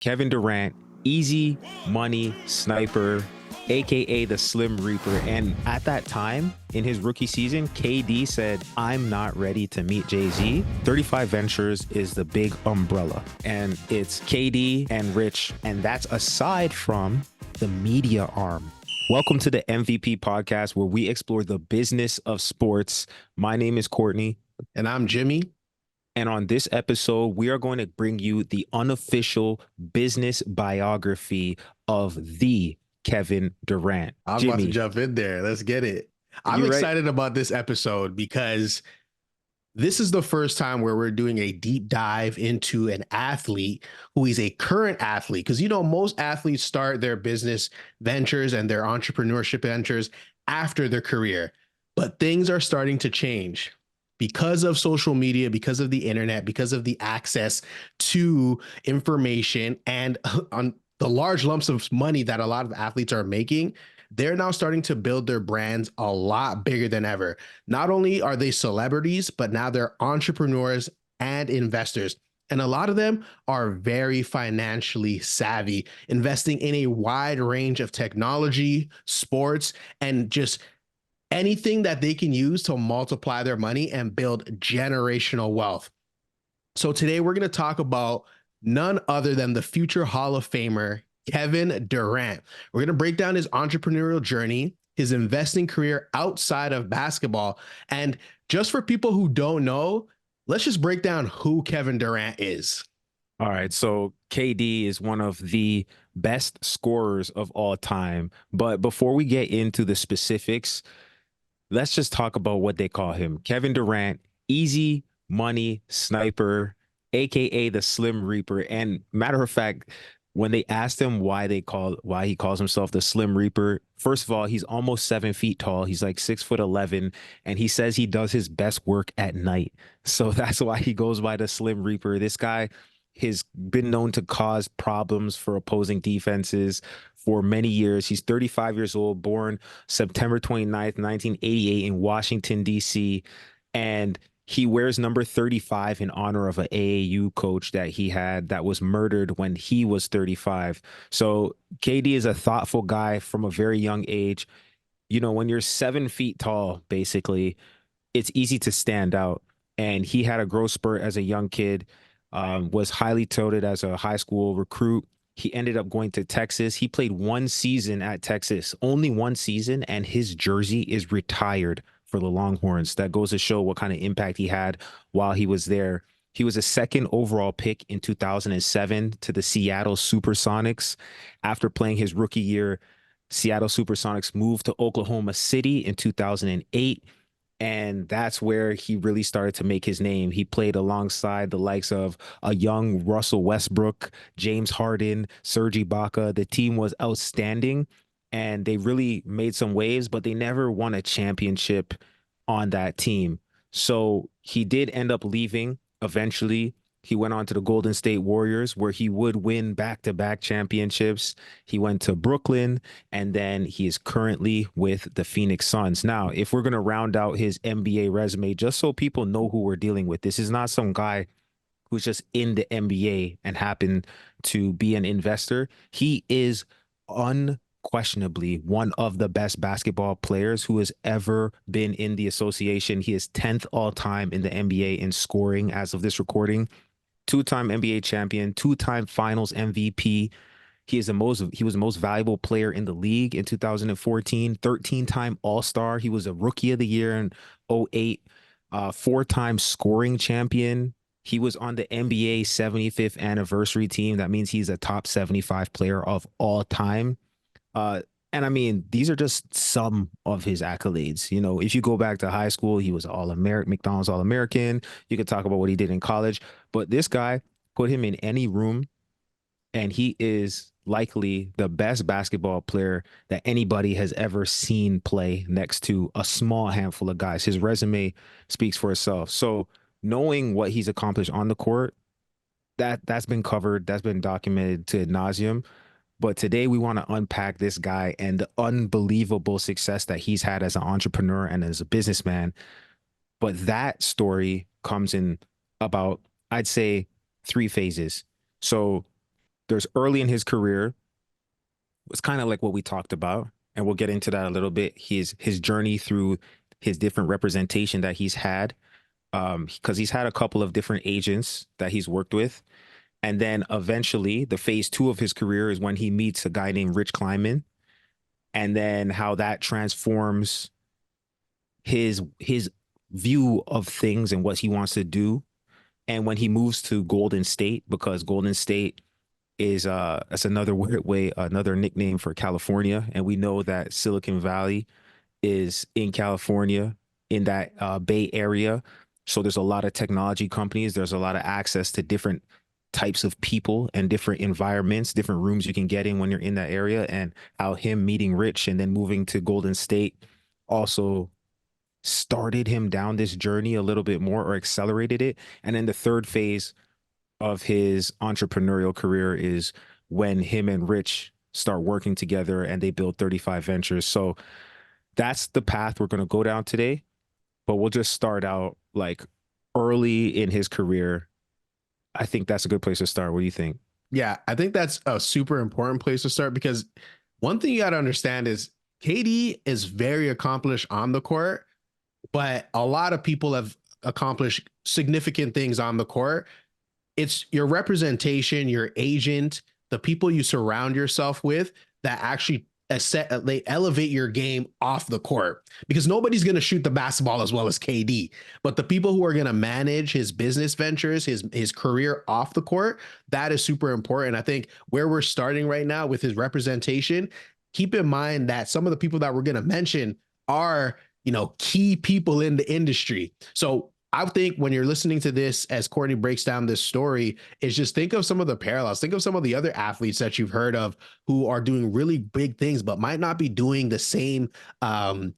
Kevin Durant, easy money sniper, aka the Slim Reaper. And at that time in his rookie season, KD said, I'm not ready to meet Jay-Z. 35 Ventures is the big umbrella, and it's KD and Rich, and that's aside from the media arm. Welcome to the MVP podcast, where we explore the business of sports. My name is Courtney. And I'm Jimmy. And on this episode, we are going to bring you the unofficial business biography of the Kevin Durant. I'm about to jump in there. Let's get it. I'm excited about this episode because this is the first time where we're doing a deep dive into an athlete who is a current athlete. Because, most athletes start their business ventures and their entrepreneurship ventures after their career. But things are starting to change because of social media, because of the internet, because of the access to information, and on the large lumps of money that a lot of athletes are making. They're now starting to build their brands a lot bigger than ever. Not only are they celebrities, but now they're entrepreneurs and investors. And a lot of them are very financially savvy, investing in a wide range of technology, sports, and just anything that they can use to multiply their money and build generational wealth. So today we're going to talk about none other than the future Hall of Famer, Kevin Durant. We're going to break down his entrepreneurial journey, his investing career outside of basketball. And just for people who don't know, let's just break down who Kevin Durant is. All right. So KD is one of the best scorers of all time. But before we get into the specifics, let's just talk about what they call him. Kevin Durant, easy money sniper, aka the Slim Reaper. And matter of fact, when they asked him why he calls himself the Slim Reaper, first of all, he's almost 7 feet tall. He's like 6'11", and he says he does his best work at night. So that's why he goes by the Slim Reaper. This guy has been known to cause problems for opposing defenses for many years. He's 35 years old, born September 29th, 1988 in Washington, D.C., and he wears number 35 in honor of an AAU coach that he had that was murdered when he was 35. So KD is a thoughtful guy from a very young age. When you're 7 feet tall, basically, it's easy to stand out. And he had a growth spurt as a young kid, was highly touted as a high school recruit. He ended up going to Texas. He played one season at Texas, only one season, and his jersey is retired for the Longhorns. That goes to show what kind of impact he had while he was there. He was a second overall pick in 2007 to the Seattle Supersonics. After playing his rookie year, Seattle Supersonics moved to Oklahoma City in 2008. And that's where he really started to make his name. He played alongside the likes of a young Russell Westbrook, James Harden, Serge Ibaka. The team was outstanding, and they really made some waves, but they never won a championship on that team. So he did end up leaving eventually. He went on to the Golden State Warriors, where he would win back-to-back championships. He went to Brooklyn, and then he is currently with the Phoenix Suns. Now, if we're going to round out his NBA resume, just so people know who we're dealing with, this is not some guy who's just in the NBA and happened to be an investor. He is unquestionably one of the best basketball players who has ever been in the association. He is 10th all-time in the NBA in scoring as of this recording. Two-time NBA champion, two-time finals MVP. He was the most valuable player in the league in 2014, 13-time All-Star. He was a rookie of the year in 2008, four-time scoring champion. He was on the NBA 75th anniversary team. That means he's a top 75 player of all time. And I mean, these are just some of his accolades. If you go back to high school, he was McDonald's All-American. You could talk about what he did in college, but this guy, put him in any room, and he is likely the best basketball player that anybody has ever seen play next to a small handful of guys. His resume speaks for itself. So knowing what he's accomplished on the court, that's been covered, that's been documented to ad nauseum. But today we want to unpack this guy and the unbelievable success that he's had as an entrepreneur and as a businessman. But that story comes in about, I'd say, 3 phases. So there's early in his career, it's kind of like what we talked about, and we'll get into that a little bit. His journey through his different representation that he's had, because he's had a couple of different agents that he's worked with. And then eventually, the phase two of his career is when he meets a guy named Rich Kleiman, and then how that transforms his view of things and what he wants to do. And when he moves to Golden State, because Golden State is that's another weird way, another nickname for California, and we know that Silicon Valley is in California, in that Bay Area. So there's a lot of technology companies. There's a lot of access to different types of people and different environments, different rooms you can get in when you're in that area. And how him meeting Rich and then moving to Golden State also started him down this journey a little bit more or accelerated it. And then the third phase of his entrepreneurial career is when him and Rich start working together and they build 35 Ventures. So that's the path we're going to go down today. But we'll just start out like early in his career. I think that's a good place to start. What do you think? Yeah, I think that's a super important place to start because one thing you got to understand is KD is very accomplished on the court, but a lot of people have accomplished significant things on the court. It's your representation, your agent, the people you surround yourself with that actually they elevate your game off the court, because nobody's going to shoot the basketball as well as KD, but the people who are going to manage his business ventures, his career off the court, that is super important. I think where we're starting right now with his representation, keep in mind that some of the people that we're going to mention are, key people in the industry. So I think when you're listening to this, as Courtney breaks down this story, is just think of some of the parallels. Think of some of the other athletes that you've heard of who are doing really big things, but might not be doing the same, might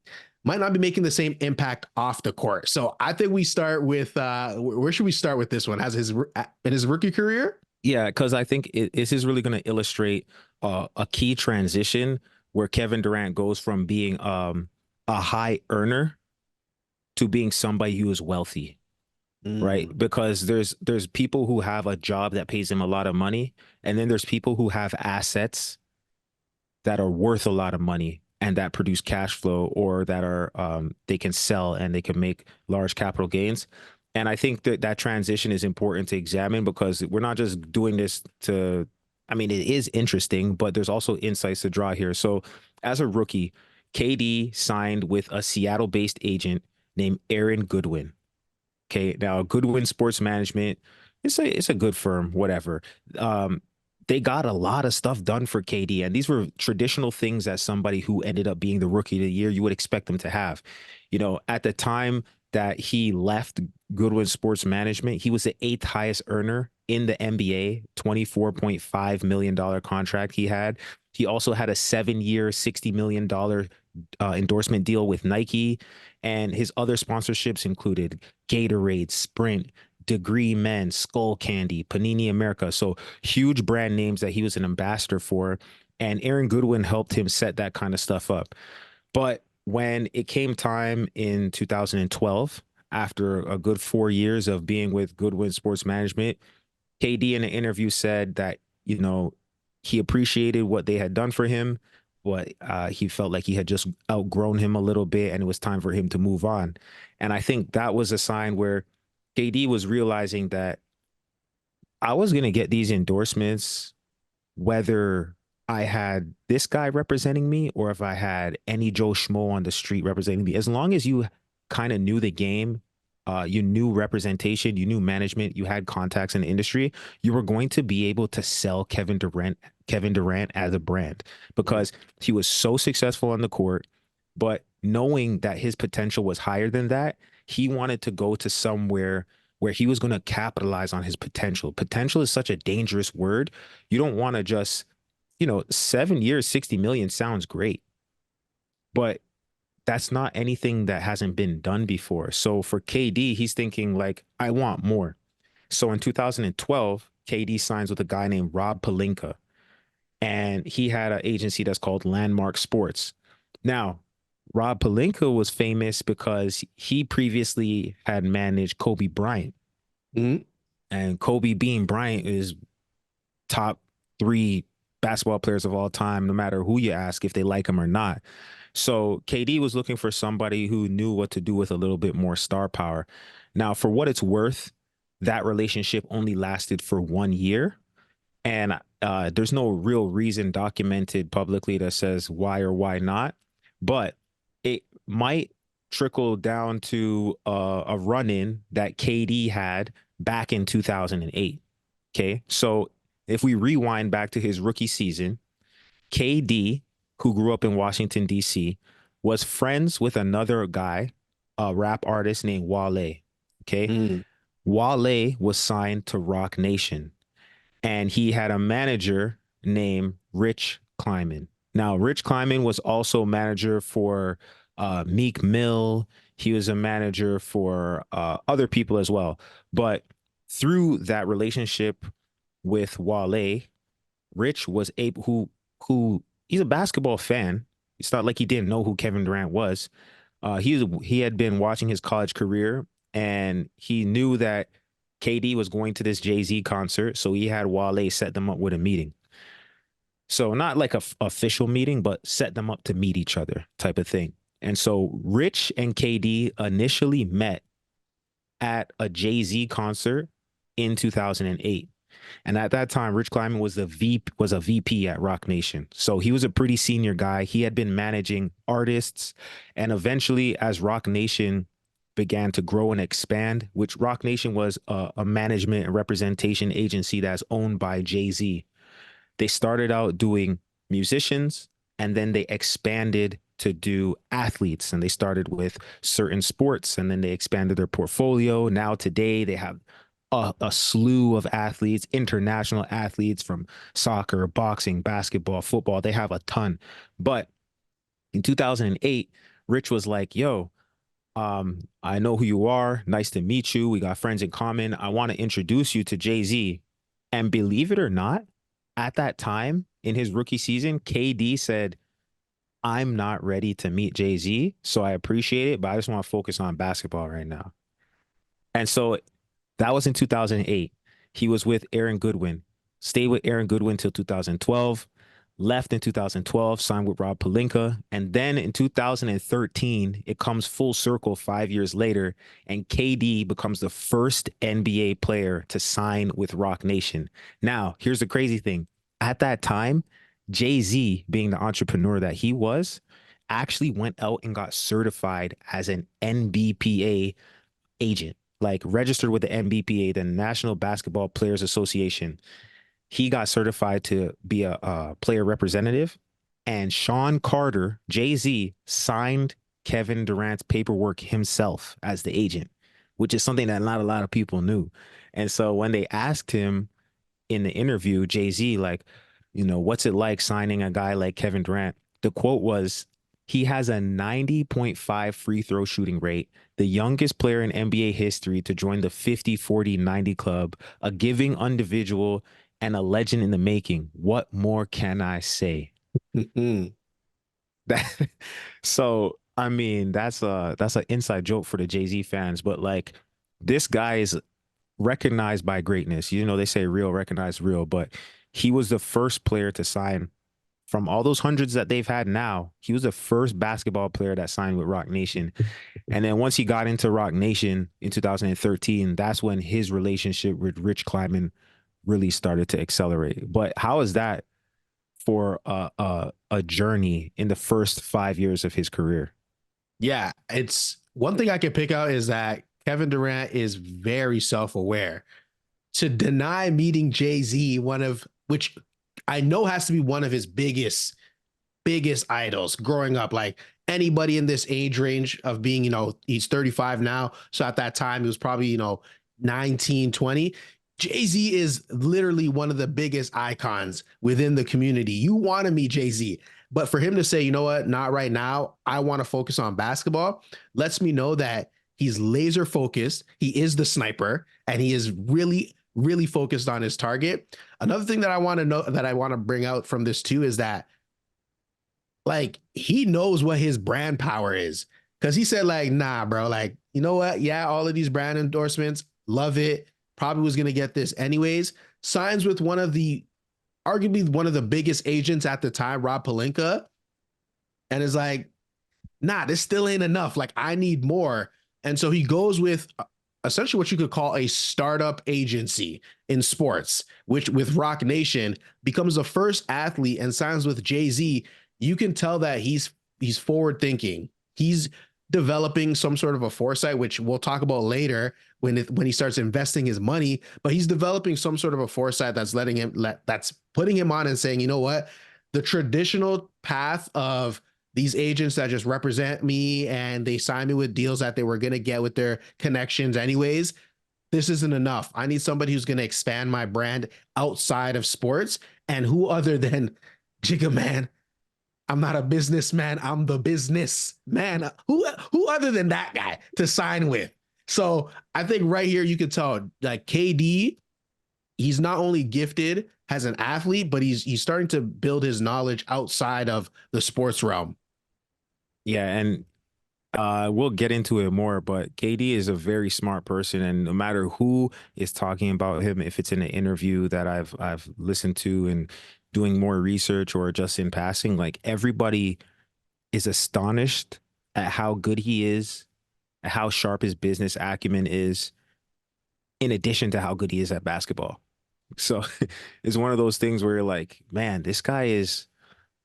not be making the same impact off the court. So I think we start with, where should we start with this one? In his rookie career? Yeah, because I think this is really going to illustrate a key transition where Kevin Durant goes from being a high earner to being somebody who is wealthy, right? Because there's people who have a job that pays them a lot of money, and then there's people who have assets that are worth a lot of money and that produce cash flow, or that are they can sell and they can make large capital gains. And I think that transition is important to examine, because we're not just doing this to, I mean, it is interesting, but there's also insights to draw here. So as a rookie, KD signed with a Seattle-based agent named Aaron Goodwin. Okay, now Goodwin Sports Management, it's a good firm, whatever. They got a lot of stuff done for KD, and these were traditional things that somebody who ended up being the rookie of the year, you would expect them to have. At the time that he left Goodwin Sports Management, he was the eighth highest earner in the NBA, $24.5 million contract he had. He also had a 7-year, $60 million endorsement deal with Nike, and his other sponsorships included Gatorade, Sprint, Degree Men, Skull Candy, Panini America. So huge brand names that he was an ambassador for. And Aaron Goodwin helped him set that kind of stuff up. But when it came time in 2012, after a good 4 years of being with Goodwin Sports Management, KD in an interview said that, he appreciated what they had done for him, but he felt like he had just outgrown him a little bit and it was time for him to move on. And I think that was a sign where KD was realizing that I was going to get these endorsements whether I had this guy representing me or if I had any Joe Schmo on the street representing me. As long as you kind of knew the game, you knew representation, you knew management, you had contacts in the industry, you were going to be able to sell Kevin Durant as a brand, because he was so successful on the court. But knowing that his potential was higher than that, he wanted to go to somewhere where he was going to capitalize on his potential. Potential is such a dangerous word. You don't want to just, 7 years, 60 million sounds great, but that's not anything that hasn't been done before. So for KD, he's thinking like, I want more. So in 2012, KD signs with a guy named Rob Pelinka, and he had an agency that's called Landmark Sports. Now, Rob Pelinka was famous because he previously had managed Kobe Bryant. Mm-hmm. And Kobe Bean Bryant is top three basketball players of all time, no matter who you ask, if they like him or not. So KD was looking for somebody who knew what to do with a little bit more star power. Now, for what it's worth, that relationship only lasted for 1 year. And there's no real reason documented publicly that says why or why not. But it might trickle down to a run in that KD had back in 2008. Okay. So if we rewind back to his rookie season, KD, who grew up in Washington, D.C., was friends with another guy, a rap artist named Wale. Okay. Mm. Wale was signed to Roc Nation, and he had a manager named Rich Kleiman. Now, Rich Kleiman was also manager for Meek Mill. He was a manager for other people as well. But through that relationship with Wale, Rich was able who he's a basketball fan. It's not like he didn't know who Kevin Durant was. He had been watching his college career, and he knew that KD was going to this Jay-Z concert, so he had Wale set them up with a meeting. So not like a official meeting, but set them up to meet each other type of thing. And so Rich and KD initially met at a Jay-Z concert in 2008. And at that time, Rich Kleiman was a VP at Roc Nation. So he was a pretty senior guy. He had been managing artists. And eventually, as Roc Nation began to grow and expand, which Roc Nation was a management and representation agency that's owned by Jay-Z. They started out doing musicians, and then they expanded to do athletes, and they started with certain sports, and then they expanded their portfolio. Now today they have a slew of athletes, international athletes from soccer, boxing, basketball, football. They have a ton. But in 2008, Rich was like, yo, I know who you are. Nice to meet you. We got friends in common. I want to introduce you to Jay-Z. And believe it or not, at that time in his rookie season, KD said, I'm not ready to meet Jay-Z, so I appreciate it, but I just want to focus on basketball right now. And so that was in 2008. He was with Aaron Goodwin, stayed with Aaron Goodwin till 2012, left in 2012, signed with Rob Pelinka. And then in 2013, it comes full circle 5 years later, and KD becomes the first NBA player to sign with Roc Nation. Now, here's the crazy thing. At that time, Jay-Z, being the entrepreneur that he was, actually went out and got certified as an NBPA agent, like registered with the NBPA, the National Basketball Players Association. He got certified to be a player representative, and Sean Carter, Jay-Z, signed Kevin Durant's paperwork himself as the agent, which is something that not a lot of people knew. And so when they asked him in the interview, Jay-Z, like, what's it like signing a guy like Kevin Durant? The quote was, he has a 90.5 free throw shooting rate, the youngest player in NBA history to join the 50-40-90 club, a giving individual, and a legend in the making. What more can I say? That, so I mean, that's an inside joke for the Jay-Z fans, but like, this guy is recognized by greatness. They say real recognize real, but he was the first player to sign from all those hundreds that they've had now. He was the first basketball player that signed with Roc Nation. And then once he got into Roc Nation in 2013, that's when his relationship with Rich Kleiman really started to accelerate. But how is that for a journey in the first 5 years of his career? Yeah, it's one thing I can pick out is that Kevin Durant is very self-aware. To deny meeting Jay-Z, which I know has to be one of his biggest idols growing up. Like anybody in this age range of being, he's 35 now. So at that time, he was probably, 19, 20. Jay-Z is literally one of the biggest icons within the community. You want to meet Jay-Z, but for him to say, you know what, not right now, I want to focus on basketball, lets me know that he's laser focused. He is the sniper, and he is really, really focused on his target. Another thing that I want to bring out from this too is that, like, he knows what his brand power is, because he said, like, nah, bro, like, you know what? Yeah, all of these brand endorsements, love it. Probably was going to get this anyways. Signs with one of the arguably one of the biggest agents at the time, Rob Pelinka, and is like, nah, this still ain't enough. Like, I need more. And so he goes with essentially what you could call a startup agency in sports, which with Roc Nation becomes the first athlete and signs with Jay-Z. You can tell that he's forward thinking. He's developing some sort of a foresight, which we'll talk about later when he starts investing his money. But he's developing some sort of a foresight that's that's putting him on and saying, you know what, the traditional path of these agents that just represent me and they sign me with deals that they were going to get with their connections anyways. This isn't enough. I need somebody who's going to expand my brand outside of sports. And who other than Jigga Man? I'm not a businessman. I'm the business man. Who other than that guy to sign with? So I think right here you can tell like KD, he's not only gifted as an athlete, but he's starting to build his knowledge outside of the sports realm. Yeah, and we'll get into it more, but KD is a very smart person, and no matter who is talking about him, if it's in an interview that I've listened to and doing more research or just in passing, like everybody is astonished at how good he is, at how sharp his business acumen is, in addition to how good he is at basketball. So it's one of those things where you're like, man, this guy is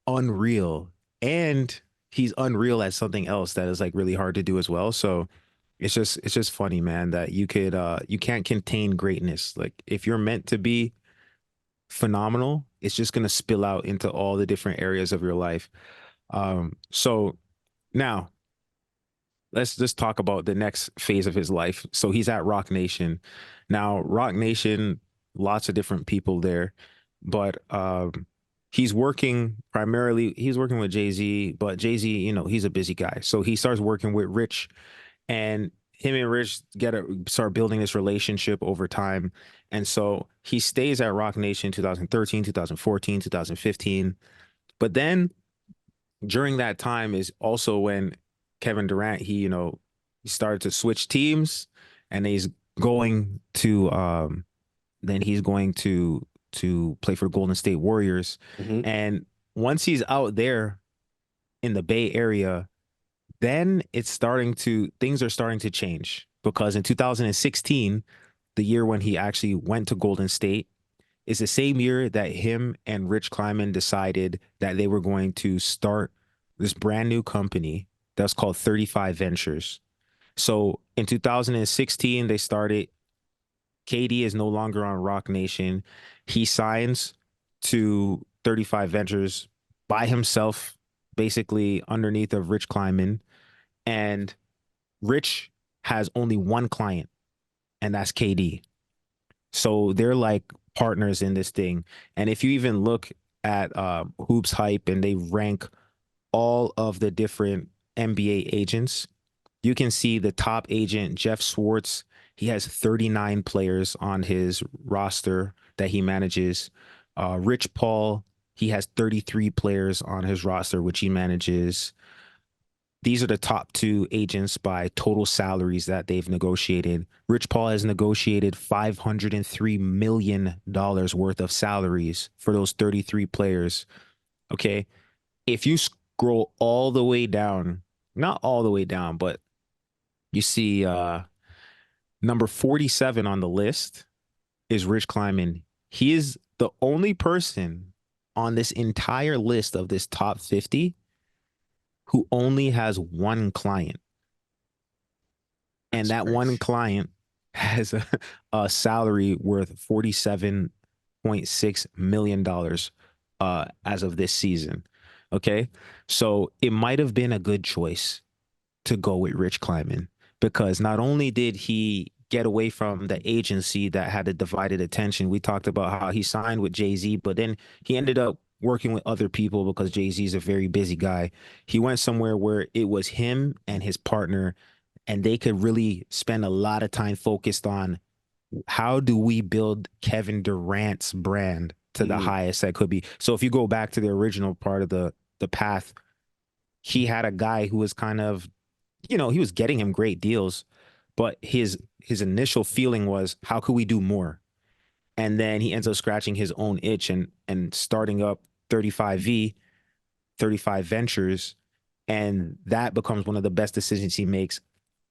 unreal, and he's unreal at something else that is like really hard to do as well. So it's just funny, man, that you can't contain greatness. Like if you're meant to be phenomenal, it's just gonna spill out into all the different areas of your life. So now let's just talk about the next phase of his life. So he's at Roc Nation. Now, Roc Nation, lots of different people there, but he's working with Jay-Z, but Jay-Z, he's a busy guy. So he starts working with Rich, and him and Rich start building this relationship over time. And so he stays at Roc Nation 2013, 2014, 2015. But then during that time is also when Kevin Durant, he started to switch teams, and going to he's going to play for Golden State Warriors. Mm-hmm. And once he's out there in the Bay Area, then things are starting to change, because in 2016, the year when he actually went to Golden State, is the same year that him and Rich Kleiman decided that they were going to start this brand new company that's called 35 Ventures. So in 2016, they started. KD is no longer on Roc Nation. He signs to 35 Ventures by himself, basically underneath of Rich Kleiman. And Rich has only one client, and that's KD. So they're like partners in this thing. And if you even look at Hoops Hype, and they rank all of the different NBA agents, you can see the top agent, Jeff Swartz. He has 39 players on his roster that he manages. Rich Paul, he has 33 players on his roster, which he manages. These are the top two agents by total salaries that they've negotiated. Rich Paul has negotiated $503 million worth of salaries for those 33 players. Okay. If you scroll all the way down, not all the way down, but you see number 47 on the list is Rich Kleiman. He is the only person on this entire list of this top 50 who only has one client. And That's that crazy. one client has a salary worth $47.6 million as of this season. Okay. So it might have been a good choice to go with Rich Kleiman, because not only did he get away from the agency that had a divided attention. We talked about how he signed with Jay-Z, but then he ended up working with other people because Jay-Z is a very busy guy. He went somewhere where it was him and his partner, and they could really spend a lot of time focused on how do we build Kevin Durant's brand to the highest that could be. So if you go back to the original part of the path, he had a guy who was kind of, he was getting him great deals, but his initial feeling was, how could we do more? and then he ends up scratching his own itch and starting up 35V, 35 Ventures, and that becomes one of the best decisions he makes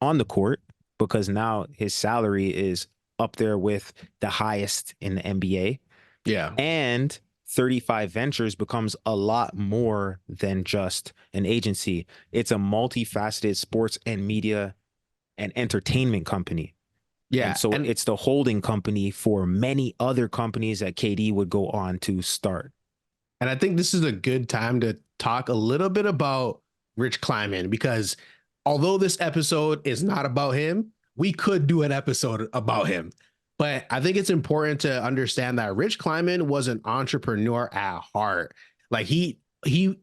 on the court because now his salary is up there with the highest in the NBA. Yeah. And 35 Ventures becomes a lot more than just an agency. It's a multifaceted sports and media and entertainment company. And Yeah. so And it's the holding company for many other companies that KD would go on to start. I think this is a good time to talk a little bit about Rich Kleiman, because although this episode is not about him, we could do an episode about him. But I think it's important to understand that Rich Kleiman was an entrepreneur at heart. Like he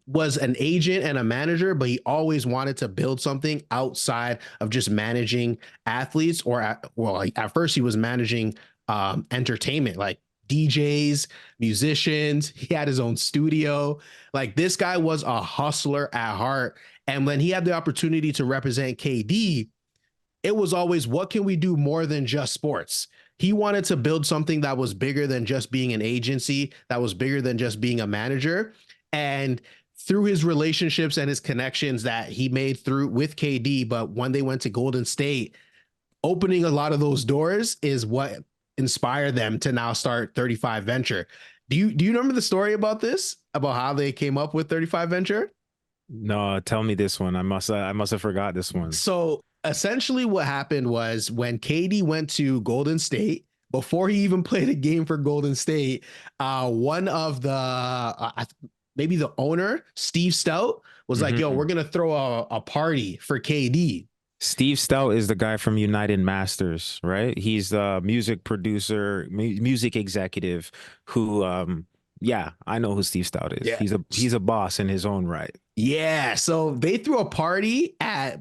was an agent and a manager, but he always wanted to build something outside of just managing athletes. At first he was managing entertainment, like DJs, musicians. He had his own studio. Like, this guy was a hustler at heart. And when he had the opportunity to represent KD, it was always, what can we do more than just sports? He wanted to build something that was bigger than just being an agency, that was bigger than just being a manager. And through his relationships and his connections that he made through with KD, but when they went to Golden State, opening a lot of those doors is what inspired them to now start 35 Venture. Do you remember the story about this? About how they came up with 35 Venture? No, tell me this one. I must have forgot this one. So essentially what happened was when KD went to Golden State, before he even played a game for Golden State, one of the maybe the owner, Steve Stout, was like, yo, we're going to throw a party for KD. Steve Stout is the guy from United Masters, right? He's the music producer, music executive who yeah, I know who Steve Stout is. Yeah. He's a boss in his own right. Yeah, so they threw a party at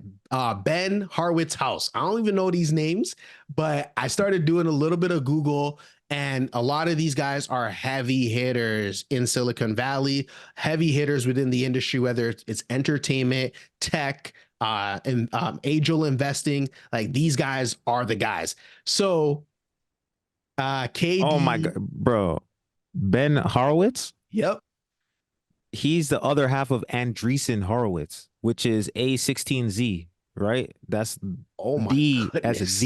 Ben Harwood's house. I don't even know these names, but I started doing a little bit of Google, and a lot of these guys are heavy hitters in Silicon Valley, heavy hitters within the industry, whether it's entertainment, tech, and angel investing. Like, these guys are the guys. So KD. Oh my God, bro. Ben Horowitz? Yep. He's the other half of Andreessen Horowitz, which is A16Z, right? That's Oh my the goodness.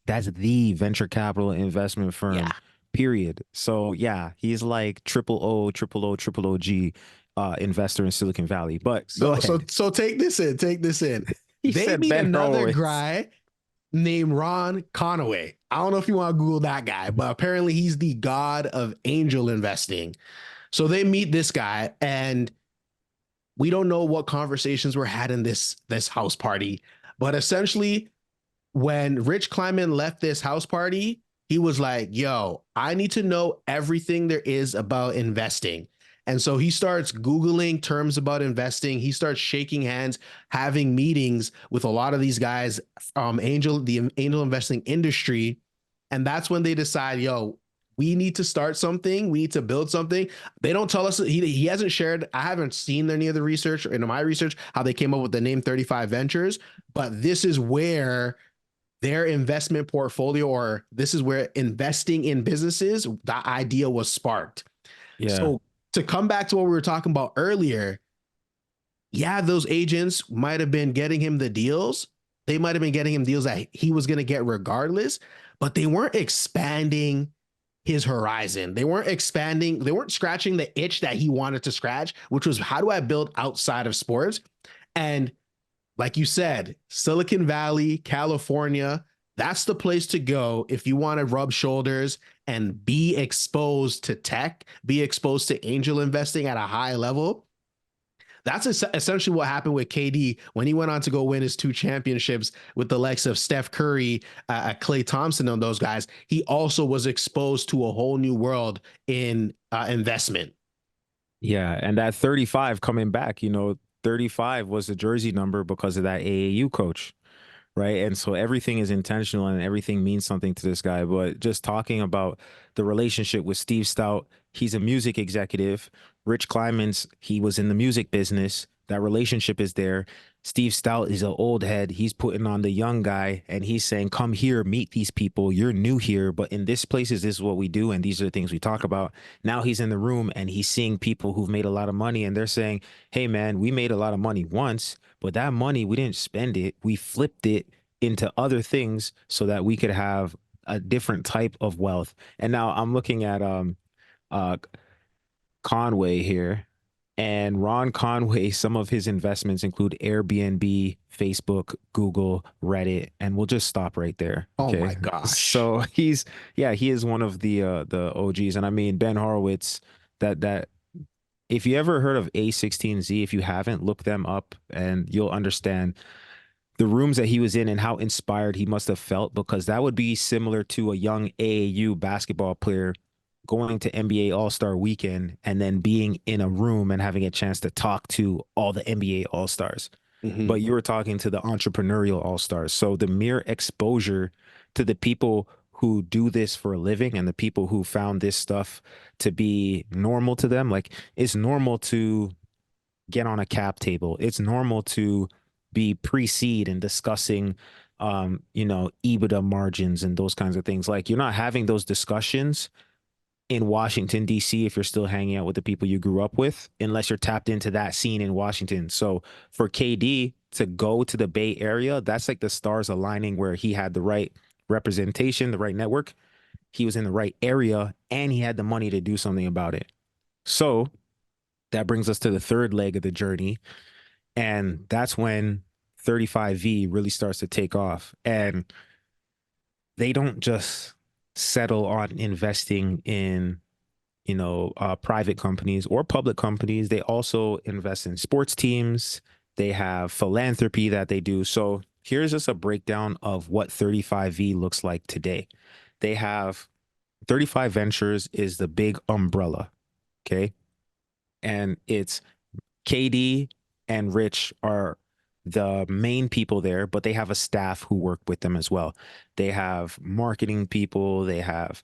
that's the venture capital investment firm, Yeah. period. So yeah, he's like triple O, triple O, triple OG investor in Silicon Valley. But go ahead. So take this in. Take this in. He They said meet Ben another Horowitz. guy named Ron Conaway. I don't know if you want to Google that guy, but apparently he's the god of angel investing. So they meet this guy, and we don't know what conversations were had in this house party, but essentially, when Rich Kleiman left this house party, he was like, yo, I need to know everything there is about investing. And so he starts Googling terms about investing. He starts shaking hands, having meetings with a lot of these guys from the angel investing industry. And that's when they decide, yo, we need to start something. We need to build something. They don't tell us. He hasn't shared. I haven't seen any of the research or in my research how they came up with the name 35 Ventures. But this is where their investment portfolio, or this is where investing in businesses, that idea was sparked. Yeah. So to come back to what we were talking about earlier, yeah, those agents might have been getting him the deals. They might have been getting him deals that he was going to get regardless, but they weren't expanding his horizon. They weren't expanding. They weren't scratching the itch that he wanted to scratch, which was, how do I build outside of sports? And like you said, Silicon Valley, California, that's the place to go if you want to rub shoulders and be exposed to tech, be exposed to angel investing at a high level. That's essentially what happened with KD when he went on to go win his 2 championships with the likes of Steph Curry, Klay Thompson, and those guys. He also was exposed to a whole new world in investment. Yeah. And that 35 coming back, 35 was the jersey number because of that AAU coach. Right. And so everything is intentional and everything means something to this guy. But just talking about the relationship with Steve Stout, he's a music executive. Rich Kleiman's, he was in the music business. That relationship is there. Steve Stout is an old head. He's putting on the young guy and he's saying, come here, meet these people. You're new here, but in this place, this is what we do. And these are the things we talk about. Now he's in the room and he's seeing people who've made a lot of money and they're saying, hey, man, we made a lot of money once, but that money, we didn't spend it. We flipped it into other things so that we could have a different type of wealth. And now I'm looking at uh Conway here. And Ron Conway, some of his investments include Airbnb, Facebook, Google, Reddit, and we'll just stop right there. Oh Okay. my gosh. So he is one of the OGs. And I mean Ben Horowitz, that if you ever heard of A16Z, if you haven't, look them up and you'll understand the rooms that he was in and how inspired he must have felt, because that would be similar to a young AAU basketball player going to NBA All-Star weekend and then being in a room and having a chance to talk to all the NBA All-Stars. Mm-hmm. But you were talking to the entrepreneurial All-Stars. So the mere exposure to the people who do this for a living and the people who found this stuff to be normal to them, like it's normal to get on a cap table. It's normal to be pre-seed and discussing EBITDA margins and those kinds of things. Like you're not having those discussions in Washington, D.C., if you're still hanging out with the people you grew up with, unless you're tapped into that scene in Washington. So for KD to go to the Bay Area, that's like the stars aligning where he had the right representation, the right network. He was in the right area and he had the money to do something about it. So that brings us to the third leg of the journey. And that's when 35V really starts to take off. And they don't just settle on investing in private companies or public companies. They also invest in sports teams. They have philanthropy that they do. So here's just a breakdown of what 35V looks like today. They have 35 Ventures is the big umbrella. Okay. And it's KD and Rich are the main people there, but they have a staff who work with them as well. They have marketing people, they have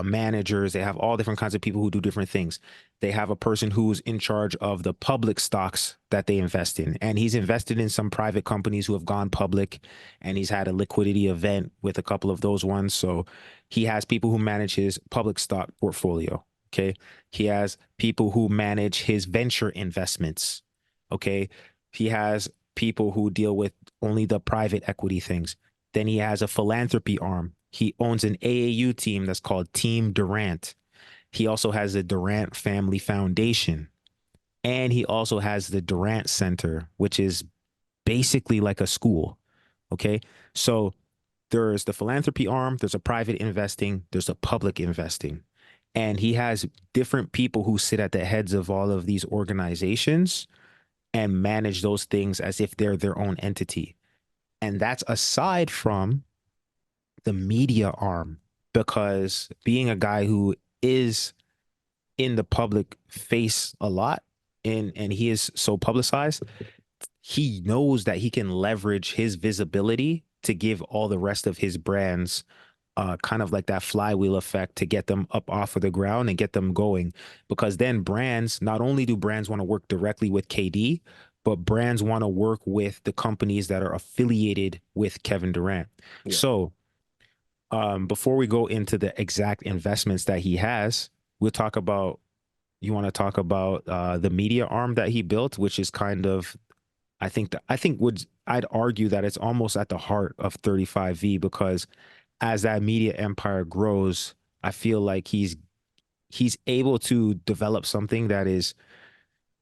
managers, they have all different kinds of people who do different things. They have a person who's in charge of the public stocks that they invest in. And he's invested in some private companies who have gone public, and he's had a liquidity event with a couple of those ones. So he has people who manage his public stock portfolio. Okay. He has people who manage his venture investments. Okay. He has people who deal with only the private equity things. Then he has a philanthropy arm. He owns an AAU team that's called Team Durant. He also has the Durant Family Foundation. And he also has the Durant Center, which is basically like a school. Okay. So there's the philanthropy arm, there's a private investing, there's a public investing. And he has different people who sit at the heads of all of these organizations and manage those things as if they're their own entity. And that's aside from the media arm, because being a guy who is in the public face a lot and he is so publicized, he knows that he can leverage his visibility to give all the rest of his brands kind of like that flywheel effect to get them up off of the ground and get them going. Because then brands, not only do brands want to work directly with KD, but brands want to work with the companies that are affiliated with Kevin Durant. Yeah. So before we go into the exact investments that he has, we'll talk about, you want to talk about the media arm that he built, which is kind of, I'd argue that it's almost at the heart of 35V, because as that media empire grows, I feel like he's able to develop something that is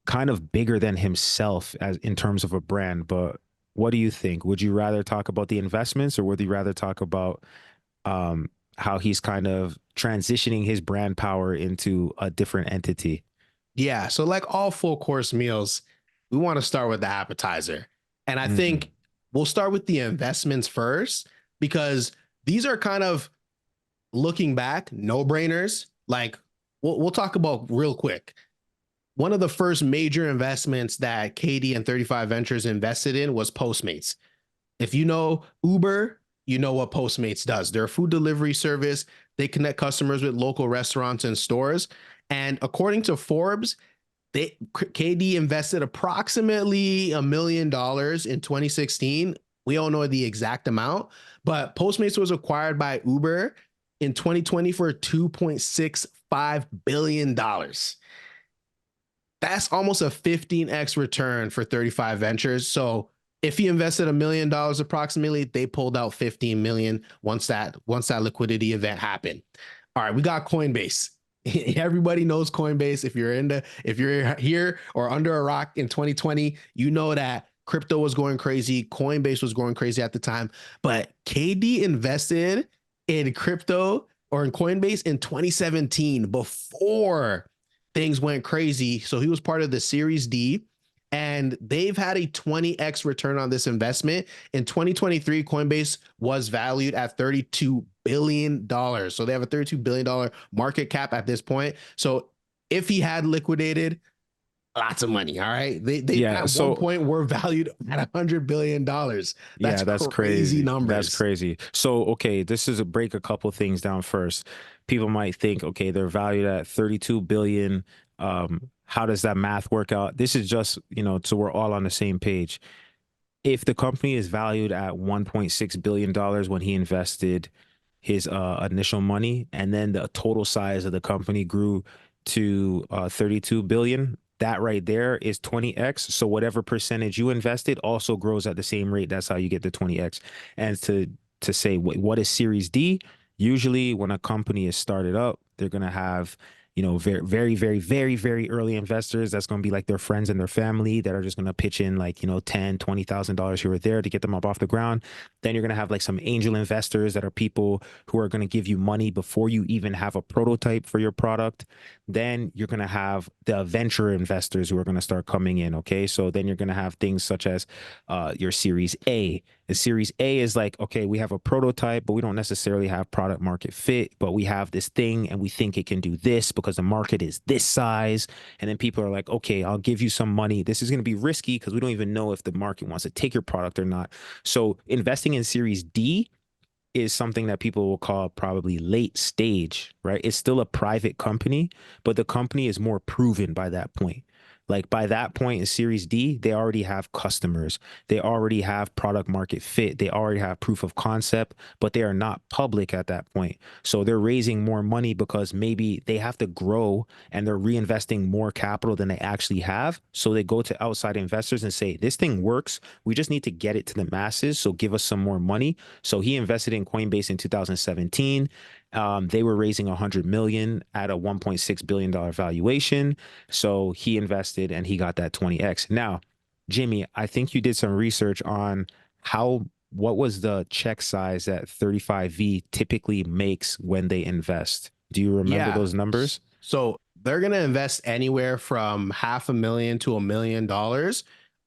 kind of bigger than himself as in terms of a brand. But what do you think? Would you rather talk about the investments, or would you rather talk about how he's kind of transitioning his brand power into a different entity? Yeah. So like all full course meals, we want to start with the appetizer. And I think we'll start with the investments first, because these are kind of, looking back, no brainers. Like we'll talk about real quick. One of the first major investments that KD and 35 Ventures invested in was Postmates. If you know Uber, you know what Postmates does. They're a food delivery service. They connect customers with local restaurants and stores. And according to Forbes, KD invested approximately $1 million in 2016. We don't know the exact amount, but Postmates was acquired by Uber in 2020 for $2.65 billion. That's almost a 15x return for 35 Ventures. So if he invested $1 million approximately, they pulled out 15 million once that liquidity event happened. All right, we got Coinbase. Everybody knows Coinbase. If you're here or under a rock in 2020, you know that crypto was going crazy. Coinbase was going crazy at the time. But KD invested in crypto or in Coinbase in 2017 before things went crazy. So he was part of the Series D, and they've had a 20x return on this investment. In 2023, Coinbase was valued at $32 billion. So they have a $32 billion market cap at this point. So if he had liquidated, lots of money. All right. They at one point were valued at $100 billion. That's crazy numbers. That's crazy. So, okay, this is a break a couple things down first. People might think, okay, they're valued at 32 billion. How does that math work out? This is just, so we're all on the same page. If the company is valued at $1.6 billion when he invested his initial money, and then the total size of the company grew to 32 billion, that right there is 20x. So whatever percentage you invested also grows at the same rate. That's how you get the 20x. And to say what is Series D? Usually when a company is started up, they're going to have very, very, very, very, very early investors. That's going to be like their friends and their family that are just going to pitch in like, $10,000, $20,000 here or there to get them up off the ground. Then you're going to have like some angel investors that are people who are going to give you money before you even have a prototype for your product. Then you're going to have the venture investors who are going to start coming in. Okay. So then you're going to have things such as your Series A. The Series A is like, okay, we have a prototype, but we don't necessarily have product market fit, but we have this thing and we think it can do this because the market is this size. And then people are like, okay, I'll give you some money. This is going to be risky because we don't even know if the market wants to take your product or not. So investing in Series D is something that people will call probably late stage, right? It's still a private company, but the company is more proven by that point. Like by that point in Series D, they already have customers. They already have product market fit. They already have proof of concept, but they are not public at that point. So they're raising more money because maybe they have to grow and they're reinvesting more capital than they actually have. So they go to outside investors and say, this thing works. We just need to get it to the masses. So give us some more money. So he invested in Coinbase in 2017. They were raising 100 million at a $1.6 billion valuation. So he invested and he got that 20x. Now, Jimmy, I think you did some research on what was the check size that 35V typically makes when they invest. Do you remember those numbers? So they're going to invest anywhere from $500,000 to $1 million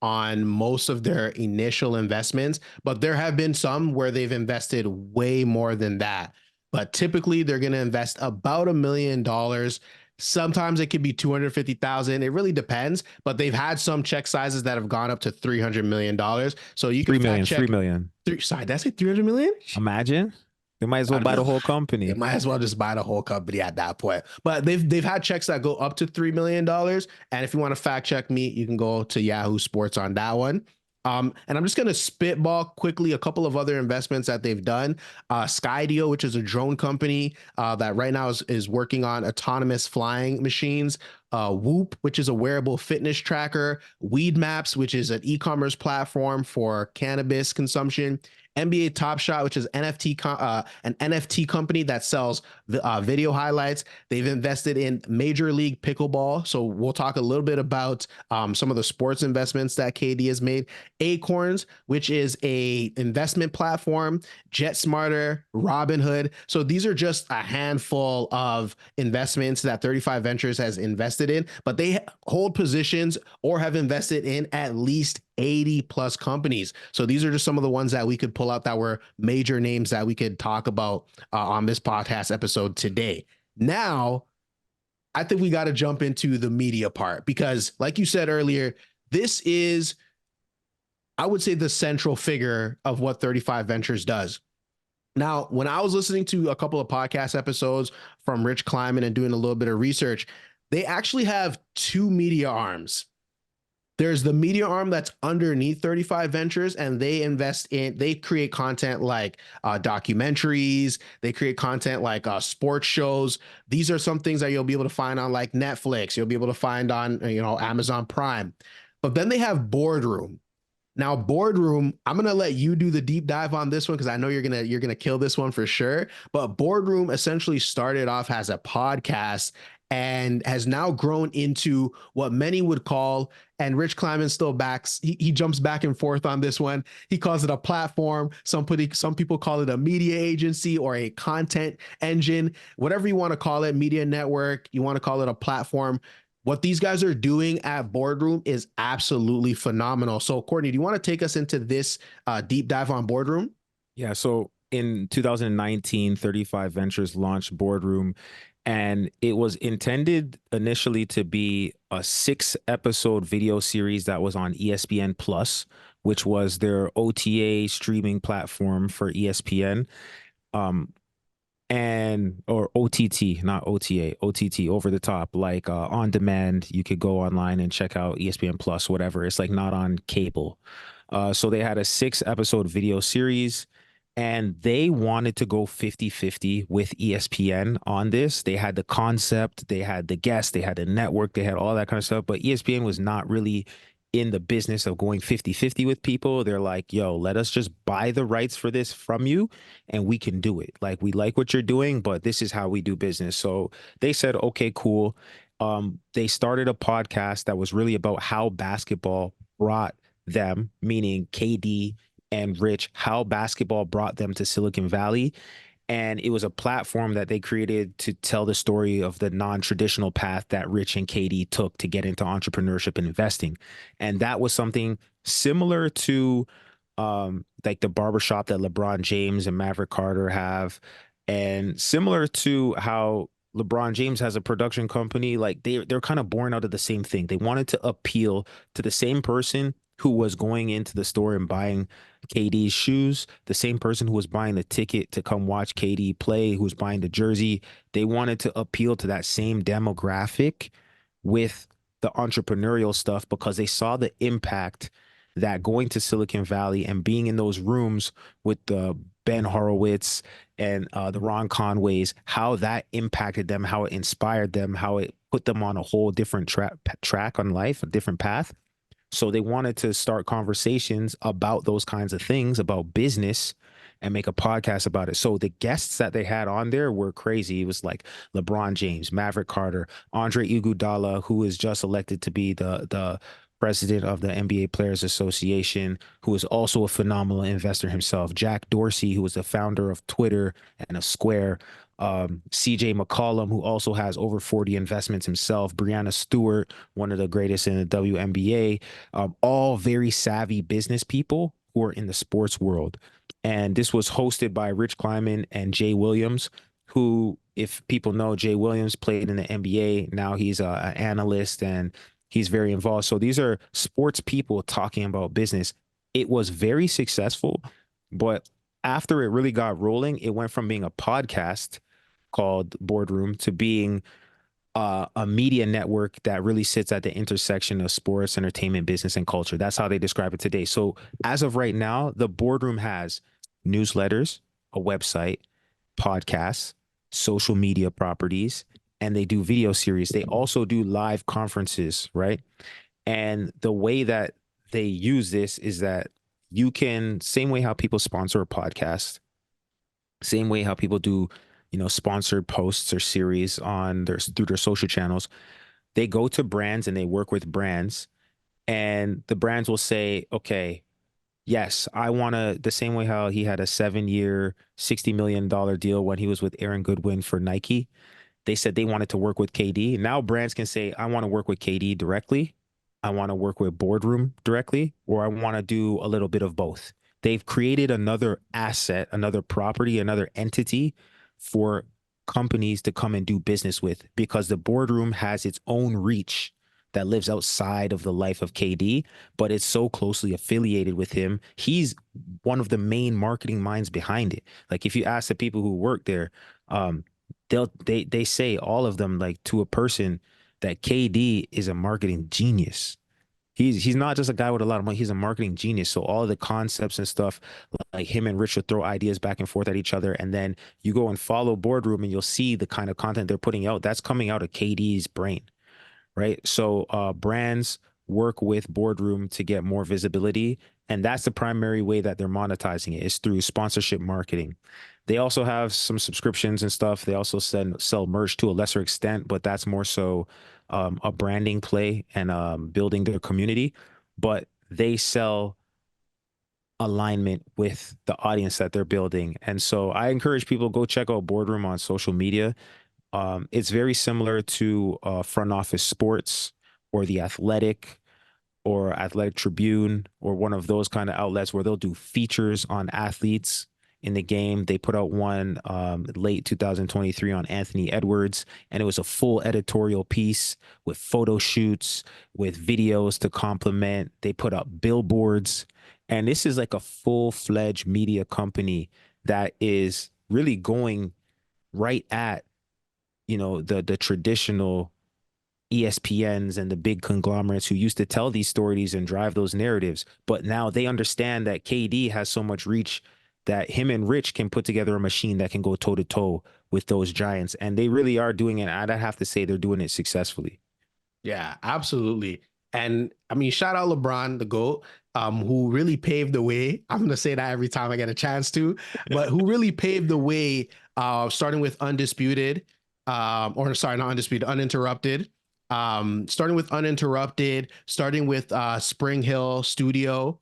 on most of their initial investments, but there have been some where they've invested way more than that. But typically they're going to invest about $1 million. Sometimes it could be 250,000. It really depends, but they've had some check sizes that have gone up to $300 million. So you can 3 million. Sorry, did I say 300 million? Imagine. They might as well buy the whole company. They might as well just buy the whole company at that point. But they've had checks that go up to $3 million. And if you want to fact check me, you can go to Yahoo Sports on that one. And I'm just going to spitball quickly a couple of other investments that they've done. Skydio, which is a drone company that right now is working on autonomous flying machines. Whoop, which is a wearable fitness tracker. Weed Maps, which is an e-commerce platform for cannabis consumption. NBA Top Shot, which is an NFT company that sells video highlights. They've invested in Major League Pickleball. So we'll talk a little bit about some of the sports investments that KD has made. Acorns, which is a investment platform. JetSmarter, Robinhood. So these are just a handful of investments that 35 Ventures has invested in, but they hold positions or have invested in at least 80 plus companies. So these are just some of the ones that we could pull out that were major names that we could talk about on this podcast episode today. Now, I think we got to jump into the media part because like you said earlier, this is, I would say, the central figure of what 35 Ventures does. Now, when I was listening to a couple of podcast episodes from Rich Kleiman and doing a little bit of research, They actually have two media arms. There's the media arm that's underneath 35 Ventures, and they create content like documentaries. They create content like sports shows. These are some things that you'll be able to find on like Netflix. You'll be able to find on, Amazon Prime. But then they have Boardroom. Now, Boardroom, I'm gonna let you do the deep dive on this one because I know you're gonna kill this one for sure. But Boardroom essentially started off as a podcast and has now grown into what many would call, and Rich Kleiman still backs, he jumps back and forth on this one. He calls it a platform. Some people call it a media agency or a content engine, whatever you want to call it, media network, you want to call it a platform. What these guys are doing at Boardroom is absolutely phenomenal. So, Courtney, do you want to take us into this deep dive on Boardroom? Yeah. So in 2019, 35 Ventures launched Boardroom, and it was intended initially to be a 6 episode video series that was on ESPN Plus, which was their OTA streaming platform for ESPN. Um, and or OTT, not OTA, OTT, over the top, like on demand. You could go online and check out ESPN Plus, whatever. It's like not on cable. So they had a 6 episode video series, and they wanted to go 50-50 with ESPN on this. They had the concept, they had the guests, they had the network, they had all that kind of stuff, but ESPN was not really in the business of going 50-50 with people. They're like, yo, let us just buy the rights for this from you and we can do it. Like, we like what you're doing, but this is how we do business. So they said, okay, cool. They started a podcast that was really about how basketball brought them, meaning KD and Rich, how basketball brought them to Silicon Valley. And it was a platform that they created to tell the story of the non-traditional path that Rich and KD took to get into entrepreneurship and investing. And that was something similar to like the barbershop that LeBron James and Maverick Carter have, and similar to how LeBron James has a production company. Like they're kind of born out of the same thing. They wanted to appeal to the same person who was going into the store and buying KD's shoes, the same person who was buying the ticket to come watch KD play, who was buying the jersey. They wanted to appeal to that same demographic with the entrepreneurial stuff because they saw the impact that going to Silicon Valley and being in those rooms with the Ben Horowitz and the Ron Conways, how that impacted them, how it inspired them, how it put them on a whole different track on life, a different path. So they wanted to start conversations about those kinds of things, about business, and make a podcast about it. So the guests that they had on there were crazy. It was like LeBron James, Maverick Carter, Andre Iguodala, who is just elected to be the president of the NBA Players Association, who is also a phenomenal investor himself. Jack Dorsey, who is the founder of Twitter and of Square. CJ McCollum, who also has over 40 investments himself. Brianna Stewart, one of the greatest in the WNBA. All very savvy business people who are in the sports world. And this was hosted by Rich Kleiman and Jay Williams, who, if people know, Jay Williams played in the NBA. Now he's an analyst and he's very involved. So these are sports people talking about business. It was very successful, but after it really got rolling, it went from being a podcast called Boardroom to being a media network that really sits at the intersection of sports, entertainment, business, and culture. That's how they describe it today. So as of right now, the Boardroom has newsletters, a website, podcasts, social media properties, and they do video series. They also do live conferences, right? And the way that they use this is that you can, same way how people sponsor a podcast, same way how people do, sponsored posts or series on through their social channels. They go to brands and they work with brands, and the brands will say, okay, yes, I want to, the same way how he had a 7-year, $60 million deal when he was with Aaron Goodwin for Nike. They said they wanted to work with KD. Now brands can say, I want to work with KD directly. I want to work with Boardroom directly, or I want to do a little bit of both. They've created another asset, another property, another entity for companies to come and do business with, because the Boardroom has its own reach that lives outside of the life of KD, but it's so closely affiliated with him. He's one of the main marketing minds behind it. Like if you ask the people who work there, they say, all of them, like to a person, that KD is a marketing genius. He's not just a guy with a lot of money. He's a marketing genius. So all the concepts and stuff, like him and Rich will throw ideas back and forth at each other, and then you go and follow Boardroom, and you'll see the kind of content they're putting out. That's coming out of KD's brain, right? So brands work with Boardroom to get more visibility, and that's the primary way that they're monetizing it is through sponsorship marketing. They also have some subscriptions and stuff. They also sell merch to a lesser extent, but that's more so a branding play and building their community. But they sell alignment with the audience that they're building. And so I encourage people go check out Boardroom on social media. It's very similar to Front Office Sports or The Athletic or Athletic Tribune or one of those kind of outlets where they'll do features on athletes in the game. They put out one late 2023 on Anthony Edwards, and it was a full editorial piece with photo shoots, with videos to complement. They put up billboards, and this is like a full-fledged media company that is really going right at, the traditional ESPNs and the big conglomerates who used to tell these stories and drive those narratives. But now they understand that KD has so much reach that him and Rich can put together a machine that can go toe to toe with those giants. And they really are doing it. I'd have to say they're doing it successfully. Yeah, absolutely. And I mean, shout out LeBron, the GOAT, who really paved the way. I'm going to say that every time I get a chance to, but who really paved the way, starting with Undisputed, or sorry, not Undisputed, Uninterrupted. Starting with Uninterrupted, starting with Spring Hill Studio.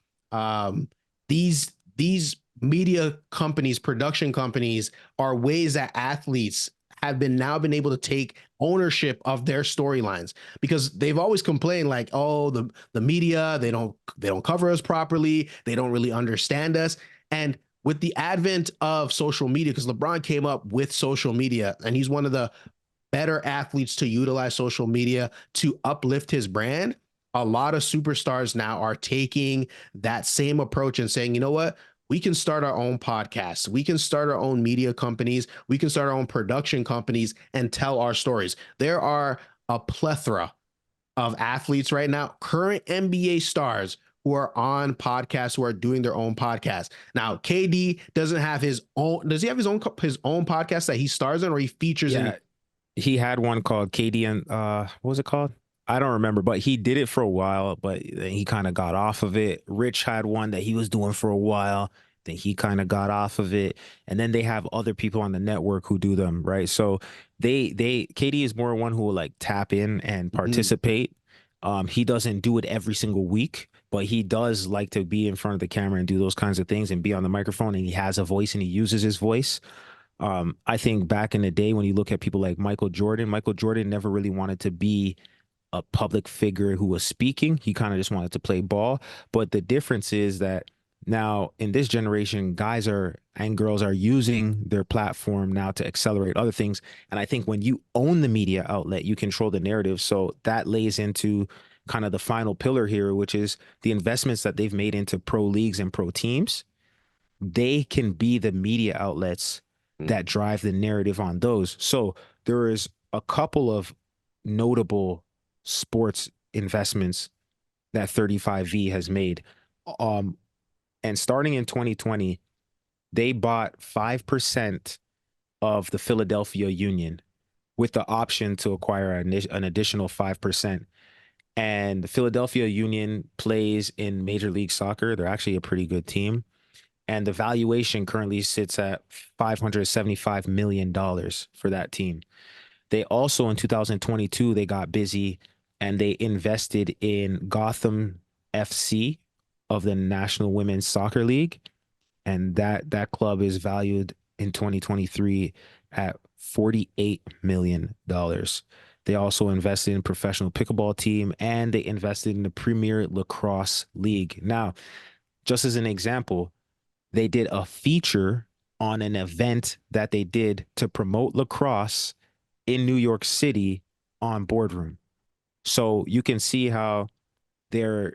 These media companies, production companies, are ways that athletes have been able to take ownership of their storylines, because they've always complained like, oh, the media, they don't cover us properly, they don't really understand us. And with the advent of social media, because LeBron came up with social media and he's one of the better athletes to utilize social media to uplift his brand, a lot of superstars now are taking that same approach and saying, you know what? We can start our own podcasts. We can start our own media companies. We can start our own production companies and tell our stories. There are a plethora of athletes right now, current NBA stars, who are on podcasts, who are doing their own podcast. Now, KD doesn't have his own. Does he have his own podcast that he stars in, or he features in? Yeah, he had one called KD and what was it called? I don't remember, but he did it for a while, but then he kind of got off of it. Rich had one that he was doing for a while, then he kind of got off of it. And then they have other people on the network who do them, right? So they KD is more one who will like tap in and Mhm. participate. He doesn't do it every single week, but he does like to be in front of the camera and do those kinds of things and be on the microphone, and he has a voice and he uses his voice. I think back in the day when you look at people like Michael Jordan never really wanted to be a public figure who was speaking. He kind of just wanted to play ball. But the difference is that now in this generation, guys are and girls are using their platform now to accelerate other things. And I think when you own the media outlet, you control the narrative. So that lays into kind of the final pillar here, which is the investments that they've made into pro leagues and pro teams. They can be the media outlets that drive the narrative on those. So there is a couple of notable sports investments that 35V has made. Um, and starting in 2020, they bought 5% of the Philadelphia Union with the option to acquire an additional 5%. And the Philadelphia Union plays in Major League Soccer. They're actually a pretty good team, and the valuation currently sits at $575 million for that team. They also in 2022 they got busy and they invested in Gotham FC of the National Women's Soccer League, and that club is valued in 2023 at $48 million. They also invested in professional pickleball team, and they invested in the Premier Lacrosse League. Now, just as an example, they did a feature on an event that they did to promote lacrosse in New York City on Boardroom. So you can see how they're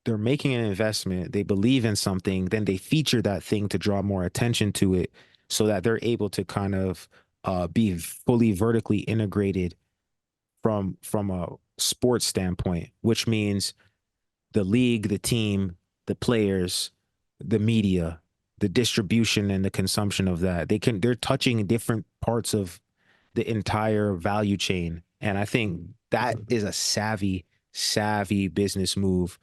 they're making an investment, they believe in something, then they feature that thing to draw more attention to it so that they're able to kind of be fully vertically integrated from a sports standpoint, which means the league, the team, the players, the media, the distribution and the consumption of that. They're touching different parts of the entire value chain. And I think that is a savvy business move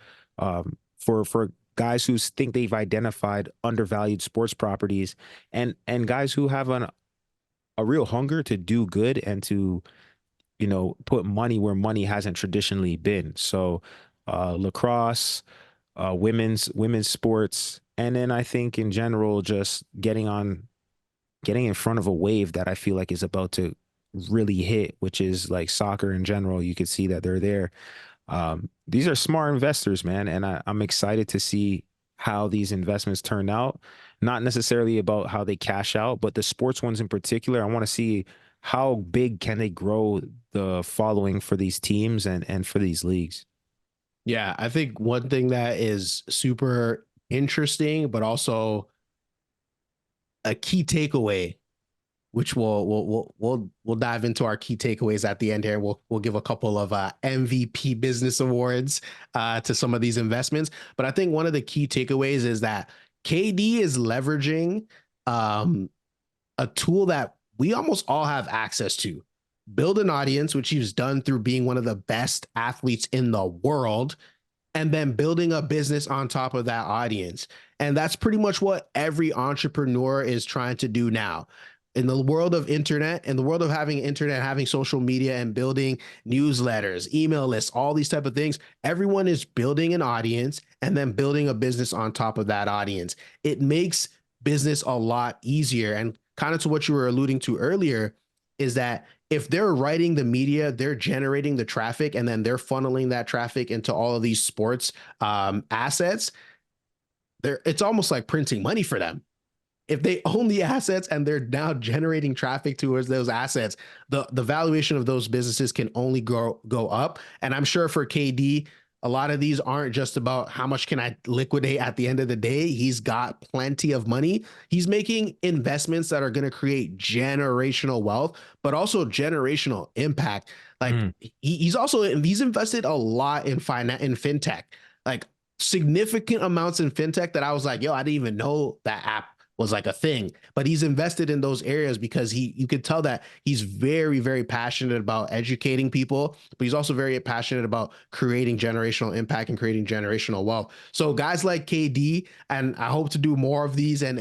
for guys who think they've identified undervalued sports properties and guys who have a real hunger to do good and to put money where money hasn't traditionally been. So lacrosse, women's sports, and then I think in general just getting in front of a wave that I feel like is about to really hit, which is like soccer in general. You can see that they're there. These are smart investors, man, and I'm excited to see how these investments turn out. Not necessarily about how they cash out, but the sports ones in particular. I want to see how big can they grow the following for these teams and for these leagues. Yeah, I think one thing that is super interesting, but also a key takeaway, which we'll dive into our key takeaways at the end here. We'll give a couple of MVP business awards to some of these investments. But I think one of the key takeaways is that KD is leveraging a tool that we almost all have access to. Build an audience, which he's done through being one of the best athletes in the world, and then building a business on top of that audience. And that's pretty much what every entrepreneur is trying to do now. In the world of internet, in the world of having internet, having social media and building newsletters, email lists, all these type of things, everyone is building an audience and then building a business on top of that audience. It makes business a lot easier. And kind of to what you were alluding to earlier is that if they're writing the media, they're generating the traffic, and then they're funneling that traffic into all of these sports assets. It's almost like printing money for them. If they own the assets and they're now generating traffic towards those assets, the valuation of those businesses can only go up. And I'm sure for KD, a lot of these aren't just about how much can I liquidate at the end of the day. He's got plenty of money. He's making investments that are going to create generational wealth, but also generational impact. Like he's invested a lot in fintech, like significant amounts in fintech that I was like, yo, I didn't even know that app was like a thing, but he's invested in those areas because you could tell that he's very, very passionate about educating people, but he's also very passionate about creating generational impact and creating generational wealth. So guys like KD, and I hope to do more of these and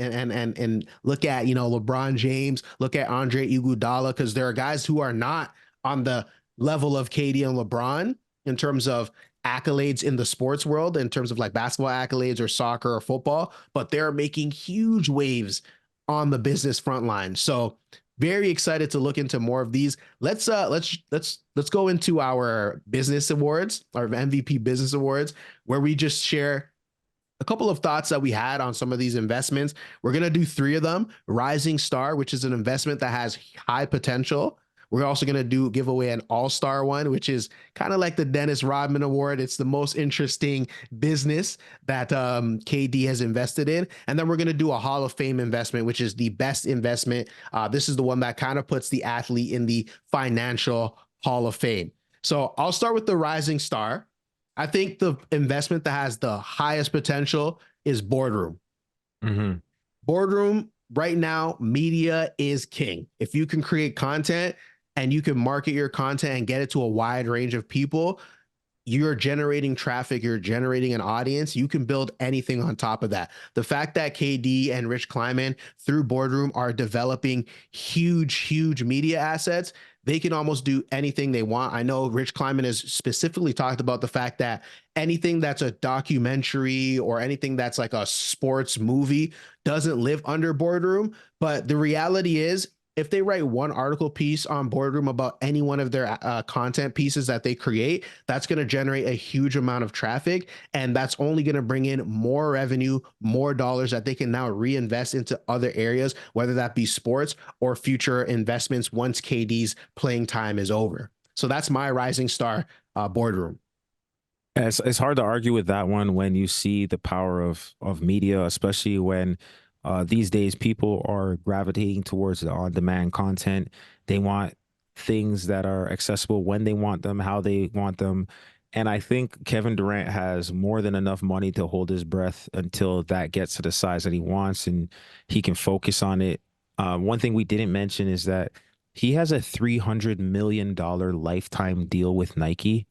look at, LeBron James, look at Andre Iguodala, because there are guys who are not on the level of KD and LeBron in terms of accolades in the sports world, in terms of like basketball accolades or soccer or football, but they're making huge waves on the business front line. So very excited to look into more of these. Let's go into our business awards, our MVP business awards, where we just share a couple of thoughts that we had on some of these investments. We're going to do 3 of them. Rising Star, which is an investment that has high potential. We're also going to give away an all-star one, which is kind of like the Dennis Rodman Award. It's the most interesting business that KD has invested in. And then we're going to do a Hall of Fame investment, which is the best investment. This is the one that kind of puts the athlete in the financial Hall of Fame. So I'll start with the Rising Star. I think the investment that has the highest potential is Boardroom. Mm-hmm. Boardroom, right now, media is king. If you can create content and you can market your content and get it to a wide range of people, you're generating traffic, you're generating an audience, you can build anything on top of that. The fact that KD and Rich Kleiman through Boardroom are developing huge media assets, they can almost do anything they want. I know Rich Kleiman has specifically talked about the fact that anything that's a documentary or anything that's like a sports movie doesn't live under Boardroom. But the reality is, if they write one article piece on Boardroom about any one of their content pieces that they create, that's going to generate a huge amount of traffic. And that's only going to bring in more revenue, more dollars that they can now reinvest into other areas, whether that be sports or future investments once KD's playing time is over. So that's my Rising Star Boardroom. It's hard to argue with that one when you see the power of media, especially when these days people are gravitating towards the on-demand content. They want things that are accessible when they want them, how they want them. And I think Kevin Durant has more than enough money to hold his breath until that gets to the size that he wants and he can focus on it. One thing we didn't mention is that he has a $300 million lifetime deal with Nike,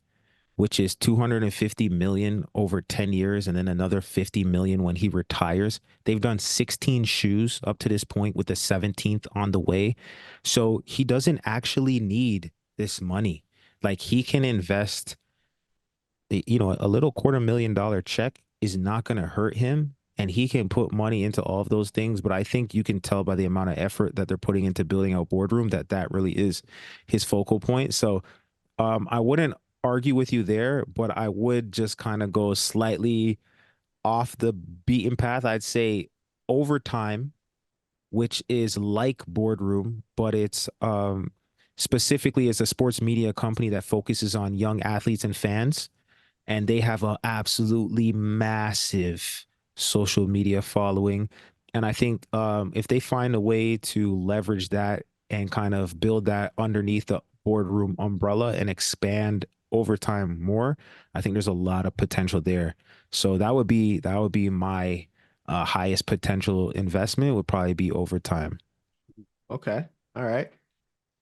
which is 250 million over 10 years and then another 50 million when he retires. They've done 16 shoes up to this point with the 17th on the way. So he doesn't actually need this money. Like he can invest, a little $250,000 check is not going to hurt him and he can put money into all of those things. But I think you can tell by the amount of effort that they're putting into building a boardroom that that really is his focal point. So I wouldn't argue with you there, but I would just kind of go slightly off the beaten path. I'd say Overtime, which is like Boardroom, but it's specifically as a sports media company that focuses on young athletes and fans, and they have an absolutely massive social media following. And I think if they find a way to leverage that and kind of build that underneath the boardroom umbrella and expand over time more, I think there's a lot of potential there. So that would be my highest potential investment would probably be over time. Okay. All right.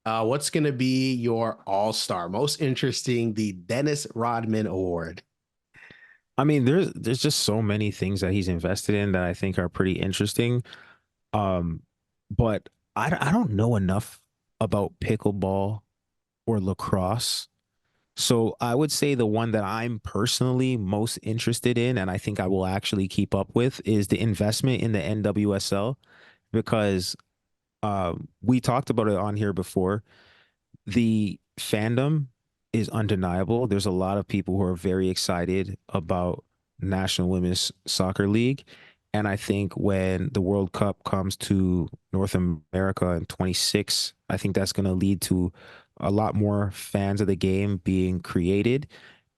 What's going to be your all-star? Most interesting, the Dennis Rodman Award. I mean, there's just so many things that he's invested in that I think are pretty interesting. Um, but I don't know enough about pickleball or lacrosse. So I would say the one that I'm personally most interested in, and I think I will actually keep up with, is the investment in the NWSL because we talked about it on here before. The fandom is undeniable. There's a lot of people who are very excited about National Women's Soccer League. And I think when the World Cup comes to North America in 26, I think that's going to lead to a lot more fans of the game being created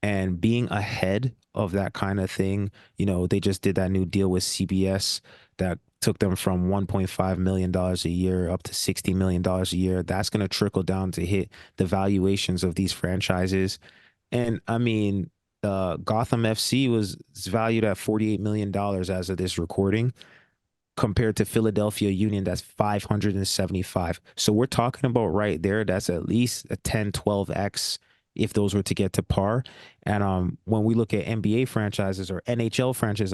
and being ahead of that kind of thing. They just did that new deal with CBS that took them from $1.5 million a year up to $60 million a year. That's going to trickle down to hit the valuations of these franchises. And I mean, Gotham FC was valued at $48 million as of this recording compared to Philadelphia Union, that's 575. So we're talking about right there, that's at least a 10, 12x if those were to get to par. And when we look at NBA franchises or NHL franchises,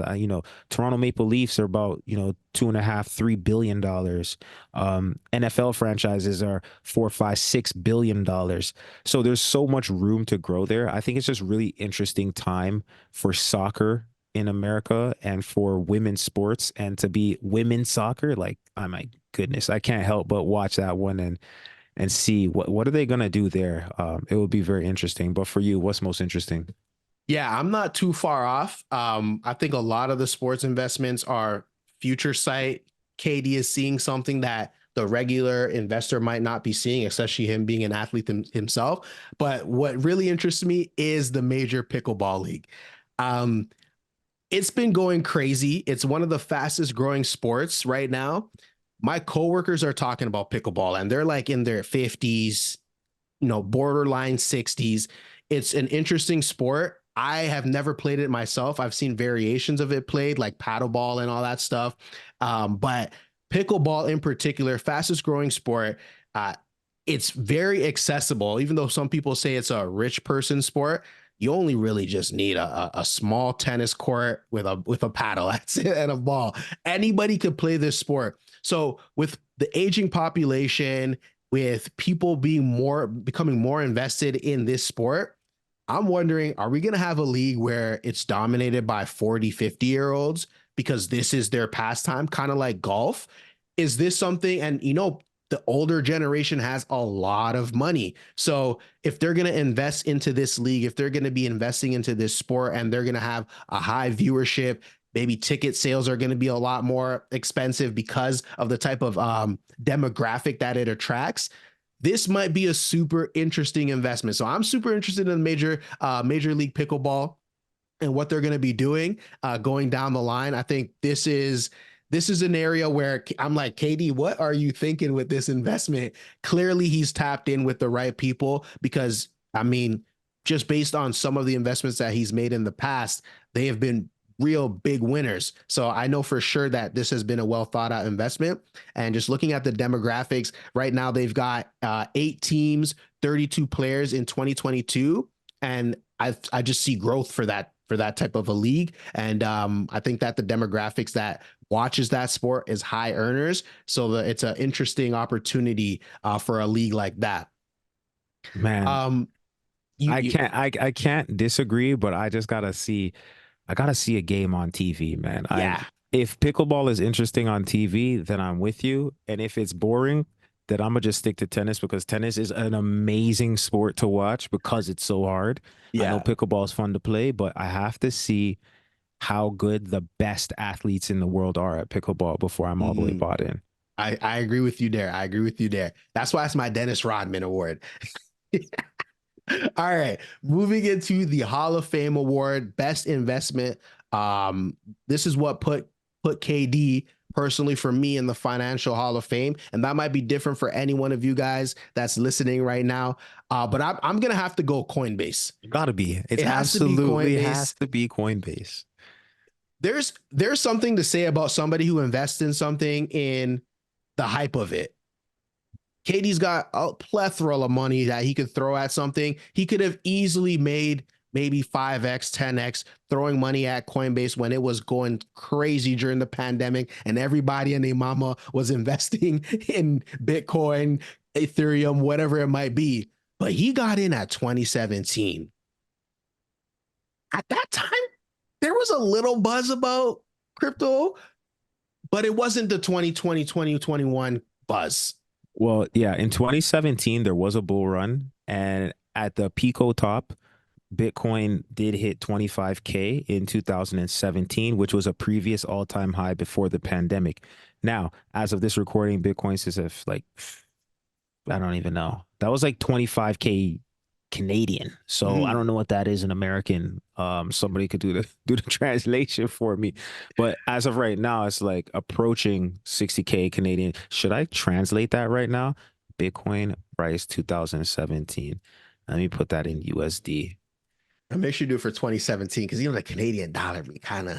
Toronto Maple Leafs are about, $2.5, $3 billion. NFL franchises are 4, 5, $6 billion. So there's so much room to grow there. I think it's just really interesting time for soccer in America and for women's sports and to be women's soccer. Like, oh my goodness, I can't help but watch that one and see what are they gonna do there. It would be very interesting. But for you, what's most interesting? Yeah, I'm not too far off. I think a lot of the sports investments are future sight. KD is seeing something that the regular investor might not be seeing, especially him being an athlete himself. But what really interests me is the Major Pickleball League. Um, it's been going crazy. It's one of the fastest growing sports right now. My coworkers are talking about pickleball and they're like in their 50s, borderline 60s. It's an interesting sport. I have never played it myself. I've seen variations of it played, like paddleball and all that stuff. But pickleball in particular, fastest growing sport. Uh, it's very accessible, even though some people say it's a rich person sport. You only really just need a small tennis court with a paddle, that's it, and a ball. Anybody could play this sport. So with the aging population, with people becoming more invested in this sport, I'm wondering, are we going to have a league where it's dominated by 40, 50-year-olds because this is their pastime, kind of like golf? Is this something, and the older generation has a lot of money. So if they're going to invest into this league, if they're going to be investing into this sport and they're going to have a high viewership, maybe ticket sales are going to be a lot more expensive because of the type of demographic that it attracts. This might be a super interesting investment. So I'm super interested in Major League Pickleball and what they're going to be doing going down the line. I think this is this is an area where I'm like, KD, what are you thinking with this investment? Clearly, he's tapped in with the right people because, I mean, just based on some of the investments that he's made in the past, they have been real big winners. So I know for sure that this has been a well thought out investment. And just looking at the demographics right now, they've got 8 teams, 32 players in 2022. And I just see growth for that type of a league. And I think that the demographics that watches that sport is high earners. So it's an interesting opportunity for a league like that. Man, Um, you I can't disagree, but I gotta see a game on TV, man. yeah, If pickleball is interesting on TV, then I'm with you. And if it's boring, then I'm gonna just stick to tennis because tennis is an amazing sport to watch because it's so hard. I know yeah. pickleball is fun to play, but I have to see how good the best athletes in the world are at pickleball before I'm all the way Mm-hmm. bought in. I agree with you there. I agree with you there. That's why it's my Dennis Rodman Award. All right, moving into the Hall of Fame award, best investment. This is what put KD personally for me in the financial Hall of Fame, and that might be different for any one of you guys that's listening right now. But I'm gonna have to go Coinbase. Gotta be. It's It has to be absolutely has Coinbase. to be Coinbase. There's something to say about somebody who invests in something in the hype of it. KD's got a plethora of money that he could throw at something. He could have easily made maybe 5x, 10x throwing money at Coinbase when it was going crazy during the pandemic and everybody and their mama was investing in Bitcoin, Ethereum, whatever it might be. But he got in at 2017. At that time, there was a little buzz about crypto, but it wasn't the 2020, 2021 buzz. Well, yeah, in 2017 there was a bull run, and at the Pico top, Bitcoin did hit 25K in 2017, which was a previous all-time high before the pandemic. Now, as of this recording, Bitcoin is at like I don't even know. That was like 25K Canadian. So I Mm-hmm. don't know what that is in American. Somebody could do the translation for me. But as of right now, it's like approaching 60K Canadian. Should I translate that right now? Bitcoin price 2017. Let me put that in USD. And make sure you do it for 2017 because the Canadian dollar be kind of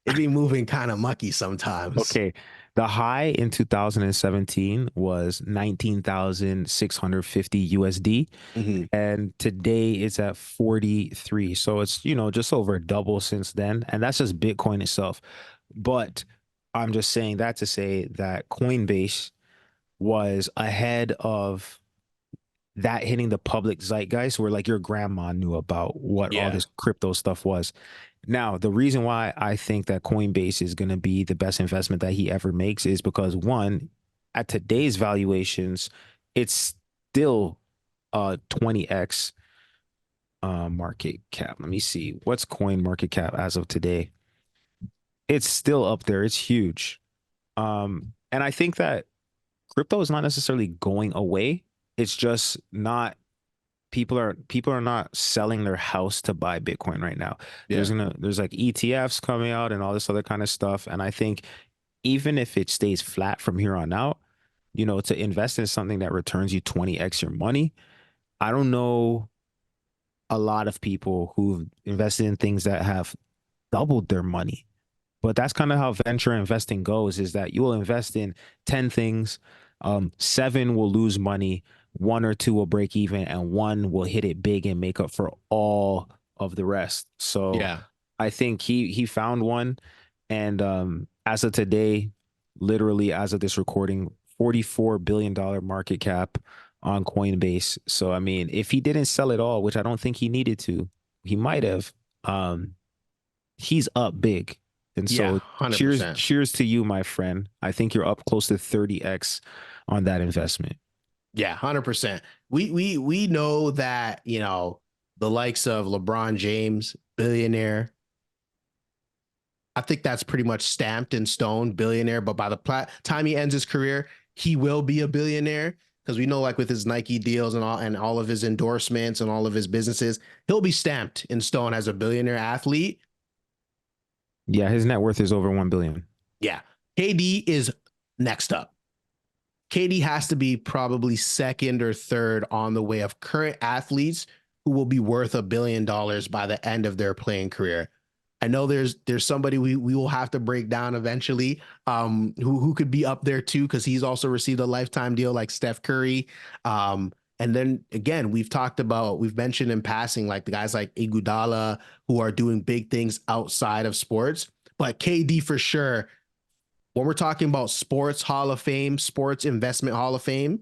it be moving kind of mucky sometimes. Okay. The high in 2017 was 19,650 USD. Mm-hmm. And today it's at 43. So it's, just over double since then. And that's just Bitcoin itself. But I'm just saying that to say that Coinbase was ahead of that hitting the public zeitgeist where like your grandma knew about what all Yeah. this crypto stuff was. Now, the reason why I think that Coinbase is going to be the best investment that he ever makes is because one, at today's valuations, it's still 20x market cap. Let me see. What's coin market cap as of today? It's still up there. It's huge. And I think that crypto is not necessarily going away. It's just not people are not selling their house to buy Bitcoin right now. Yeah. There's like ETFs coming out and all this other kind of stuff. And I think even if it stays flat from here on out, to invest in something that returns you 20x your money, I don't know a lot of people who've invested in things that have doubled their money. But that's kind of how venture investing goes, is that you will invest in 10 things, seven will lose money, one or two will break even, and one will hit it big and make up for all of the rest. So Yeah. I think he found one. And as of today, literally as of this recording, $44 billion market cap on Coinbase. So I mean, if he didn't sell it all, which I don't think he needed to, he might have. Um, he's up big. And Yeah. so 100%. cheers to you, my friend. I think you're up close to 30x on that investment. Yeah. 100%. We know that, the likes of LeBron James, billionaire. I think that's pretty much stamped in stone, billionaire. But by the time he ends his career, he will be a billionaire because we know, like with his Nike deals and all of his endorsements and all of his businesses, he'll be stamped in stone as a billionaire athlete. Yeah, his net worth is over 1 billion. Yeah. KD is next up. KD has to be probably second or third on the way of current athletes who will be worth $1 billion by the end of their playing career. I know there's somebody we will have to break down eventually, who could be up there too, because he's also received a lifetime deal like Steph Curry. And then again, we've mentioned in passing like the guys like Iguodala who are doing big things outside of sports, but KD for sure. When we're talking about sports Hall of Fame, sports investment Hall of Fame,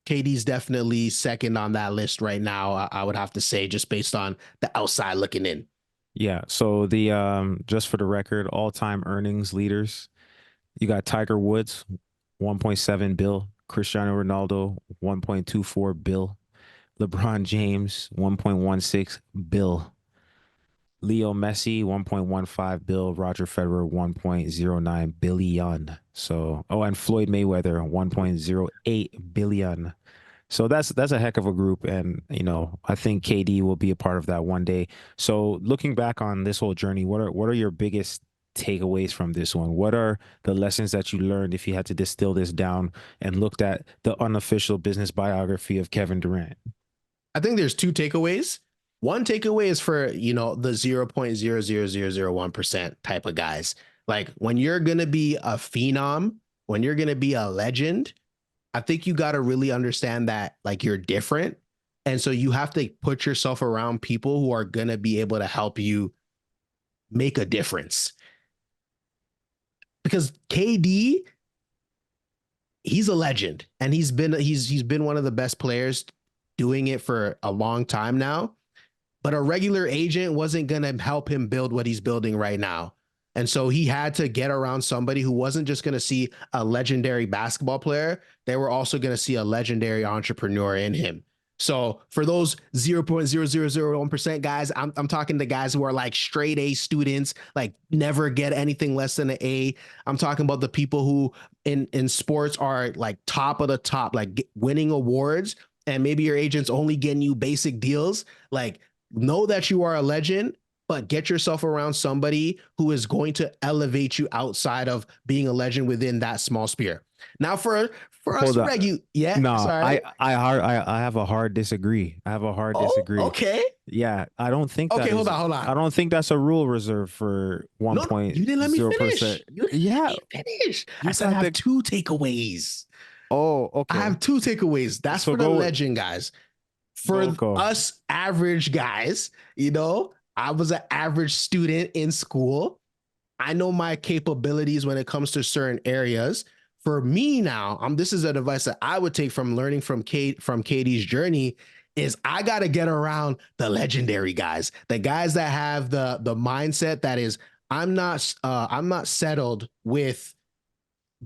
KD's definitely second on that list right now. I would have to say, just based on the outside looking in. Yeah. So the just for the record, all-time earnings leaders, you got Tiger Woods, 1.7 bill, Cristiano Ronaldo, 1.24 bill, LeBron James, 1.16 bill, Leo Messi, 1.15 bill, Roger Federer, 1.09 billion. So, oh, and Floyd Mayweather, 1.08 billion. So that's a heck of a group, and I think KD will be a part of that one day. So looking back on this whole journey, what are your biggest takeaways from this one? What are the lessons that you learned if you had to distill this down and looked at the unofficial business biography of Kevin Durant? I think there's two takeaways. One takeaway is for, the 0.00001% type of guys. Like when you're going to be a phenom, when you're going to be a legend, I think you got to really understand that like you're different. And so you have to put yourself around people who are going to be able to help you make a difference. Because KD, he's a legend and he's been one of the best players doing it for a long time now. But a regular agent wasn't going to help him build what he's building right now. And so he had to get around somebody who wasn't just going to see a legendary basketball player. They were also going to see a legendary entrepreneur in him. So for those 0.0001% guys, I'm talking to guys who are like straight A students, like never get anything less than an A. I'm talking about the people who in sports are like top of the top, like winning awards, and maybe your agent's only getting you basic deals. Like know that you are a legend, but get yourself around somebody who is going to elevate you outside of being a legend within that small sphere. Now, for us Hold on. regular, yeah, No, sorry. I have a hard disagree. I have a hard Oh, disagree. okay. Yeah, I don't think Okay, that hold is. on, hold on. I don't think that's a rule reserved for No, no, you didn't let me finish. 1.0%. You didn't Yeah, let me finish. I you said I got have the. two takeaways. Oh, I okay. have two takeaways. That's So for the go, legend guys. For go. us average guys, I was an average student in school. I know my capabilities when it comes to certain areas. For me now, this is a advice that I would take from learning from KD's journey is I got to get around the legendary guys, the guys that have the mindset that is I'm not settled with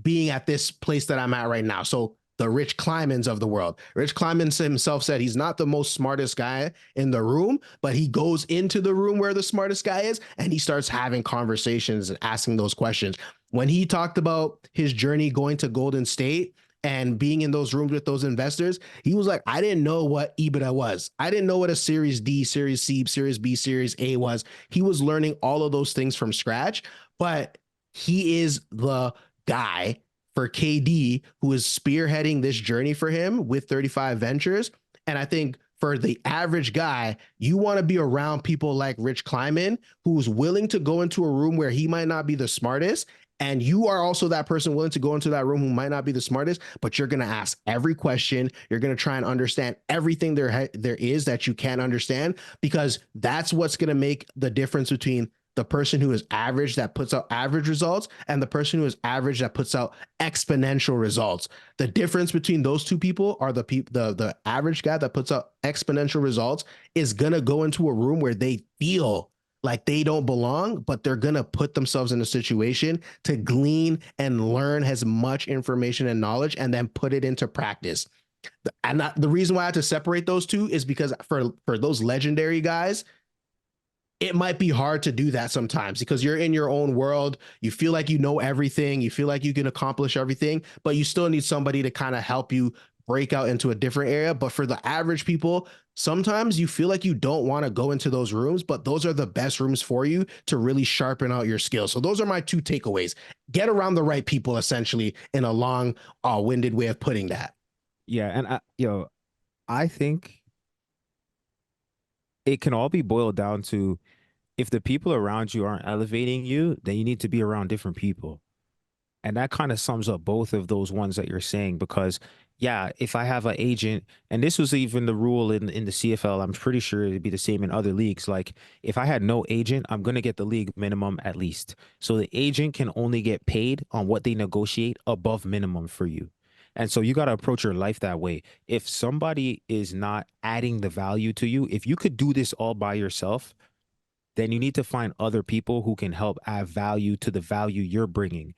being at this place that I'm at right now. So the Rich Kleimans of the world. Rich Kleiman himself said he's not the most smartest guy in the room, but he goes into the room where the smartest guy is and he starts having conversations and asking those questions. When he talked about his journey going to Golden State and being in those rooms with those investors, he was like, I didn't know what EBITDA was. I didn't know what a Series D, Series C, Series B, Series A was. He was learning all of those things from scratch, but he is the guy for KD who is spearheading this journey for him with 35 Ventures. And I think for the average guy, you want to be around people like Rich Kleiman, who's willing to go into a room where he might not be the smartest. And you are also that person willing to go into that room who might not be the smartest, but you're going to ask every question. You're going to try and understand everything there is that you can't understand, because that's what's going to make the difference between the person who is average that puts out average results and the person who is average that puts out exponential results. The difference between those two people are the average guy that puts out exponential results is going to go into a room where they feel like they don't belong, but they're going to put themselves in a situation to glean and learn as much information and knowledge and then put it into practice. And the reason why I have to separate those two is because for those legendary guys, it might be hard to do that sometimes because you're in your own world. You feel like you know everything. You feel like you can accomplish everything, but you still need somebody to kind of help you break out into a different area. But for the average people, sometimes you feel like you don't want to go into those rooms, but those are the best rooms for you to really sharpen out your skills. So those are my two takeaways. Get around the right people, essentially, in a long, winded way of putting that. Yeah, and I think it can all be boiled down to, if the people around you aren't elevating you, then you need to be around different people. And that kind of sums up both of those ones that you're saying, because yeah, if I have an agent, and this was even the rule in the CFL, I'm pretty sure it'd be the same in other leagues. Like, if I had no agent, I'm going to get the league minimum at least. So the agent can only get paid on what they negotiate above minimum for you. And so you got to approach your life that way. If somebody is not adding the value to you, if you could do this all by yourself, then you need to find other people who can help add value to the value you're bringing.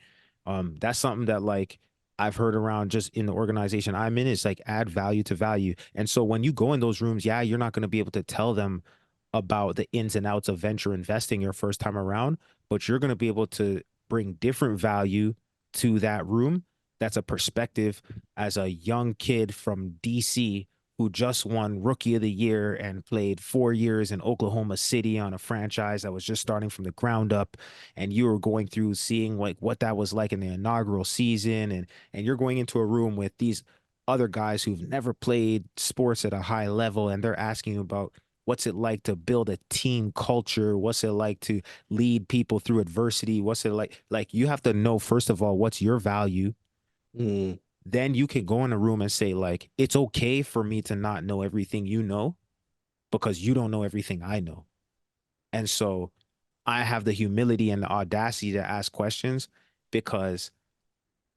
That's something that, like, I've heard around just in the organization I'm in, is like add value to value. And so when you go in those rooms, yeah, you're not going to be able to tell them about the ins and outs of venture investing your first time around, but you're going to be able to bring different value to that room. That's a perspective as a young kid from DC who just won Rookie of the Year and played 4 years in Oklahoma City on a franchise that was just starting from the ground up. And you were going through seeing like what that was like in the inaugural season. And you're going into a room with these other guys who've never played sports at a high level. And they're asking you about what's it like to build a team culture? What's it like to lead people through adversity? What's it like? Like, you have to know, first of all, what's your value. Mm. Then you can go in a room and say, like, it's okay for me to not know everything you know, because you don't know everything I know. And so I have the humility and the audacity to ask questions, because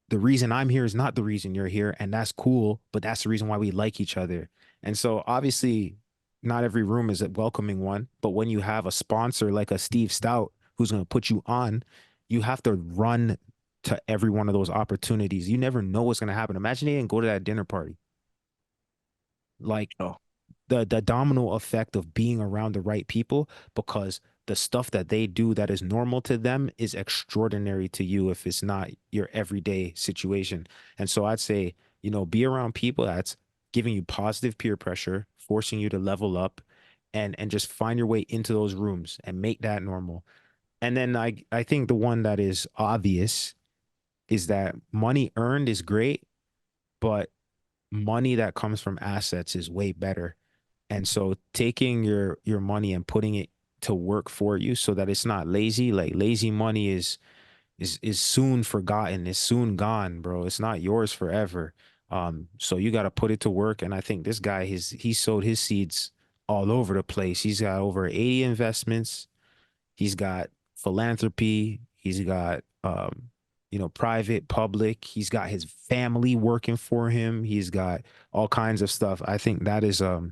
the reason I'm here is not the reason you're here. And that's cool, but that's the reason why we like each other. And so obviously, not every room is a welcoming one, but when you have a sponsor like a Steve Stout who's going to put you on, you have to run to every one of those opportunities. You never know what's going to happen. Imagine you didn't go to that dinner party. Like, Oh, the domino effect of being around the right people, because the stuff that they do that is normal to them is extraordinary to you if it's not your everyday situation. And so I'd say, be around people that's giving you positive peer pressure, forcing you to level up, and just find your way into those rooms and make that normal. And then I think the one that is obvious is that money earned is great, but money that comes from assets is way better. And so taking your money and putting it to work for you so that it's not lazy. Like, lazy money is soon forgotten. It's soon gone, bro. It's not yours forever. So you got to put it to work. And I think this guy, he sowed his seeds all over the place. He's got over 80 investments. He's got philanthropy. He's got private, public. He's got his family working for him. He's got all kinds of stuff. I think that is a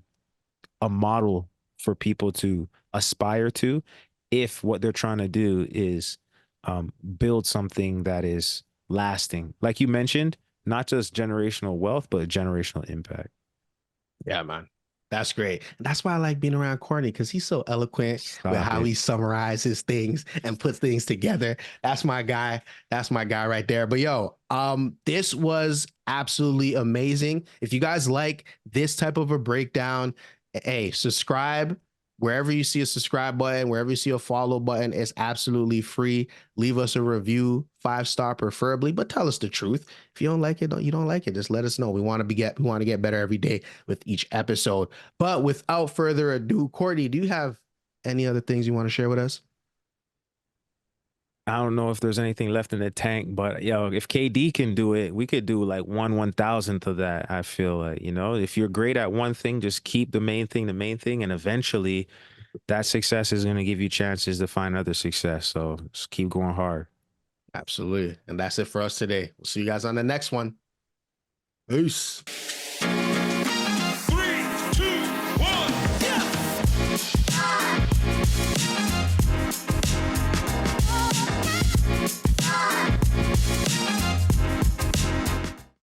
model for people to aspire to, if what they're trying to do is build something that is lasting. Like you mentioned, not just generational wealth, but generational impact. yeah, man. That's great. And that's why I like being around Courtney, because he's so eloquent with Stop how it. he summarizes things and puts things together. That's my guy. That's my guy right there. But yo, this was absolutely amazing. If you guys like this type of a breakdown, hey, subscribe wherever you see a subscribe button, wherever you see a follow button. It's absolutely free. Leave us a review, 5-star preferably, but tell us the truth. If you don't like it, you don't like it. Just let us know. We want to get better every day with each episode. But without further ado, Courtney, do you have any other things you want to share with us? I don't know if there's anything left in the tank, but if KD can do it, we could do like 1/1000th of that. I feel like, if you're great at one thing, just keep the main thing, and eventually that success is going to give you chances to find other success. So just keep going hard. Absolutely. And that's it for us today. We'll see you guys on the next one. Peace.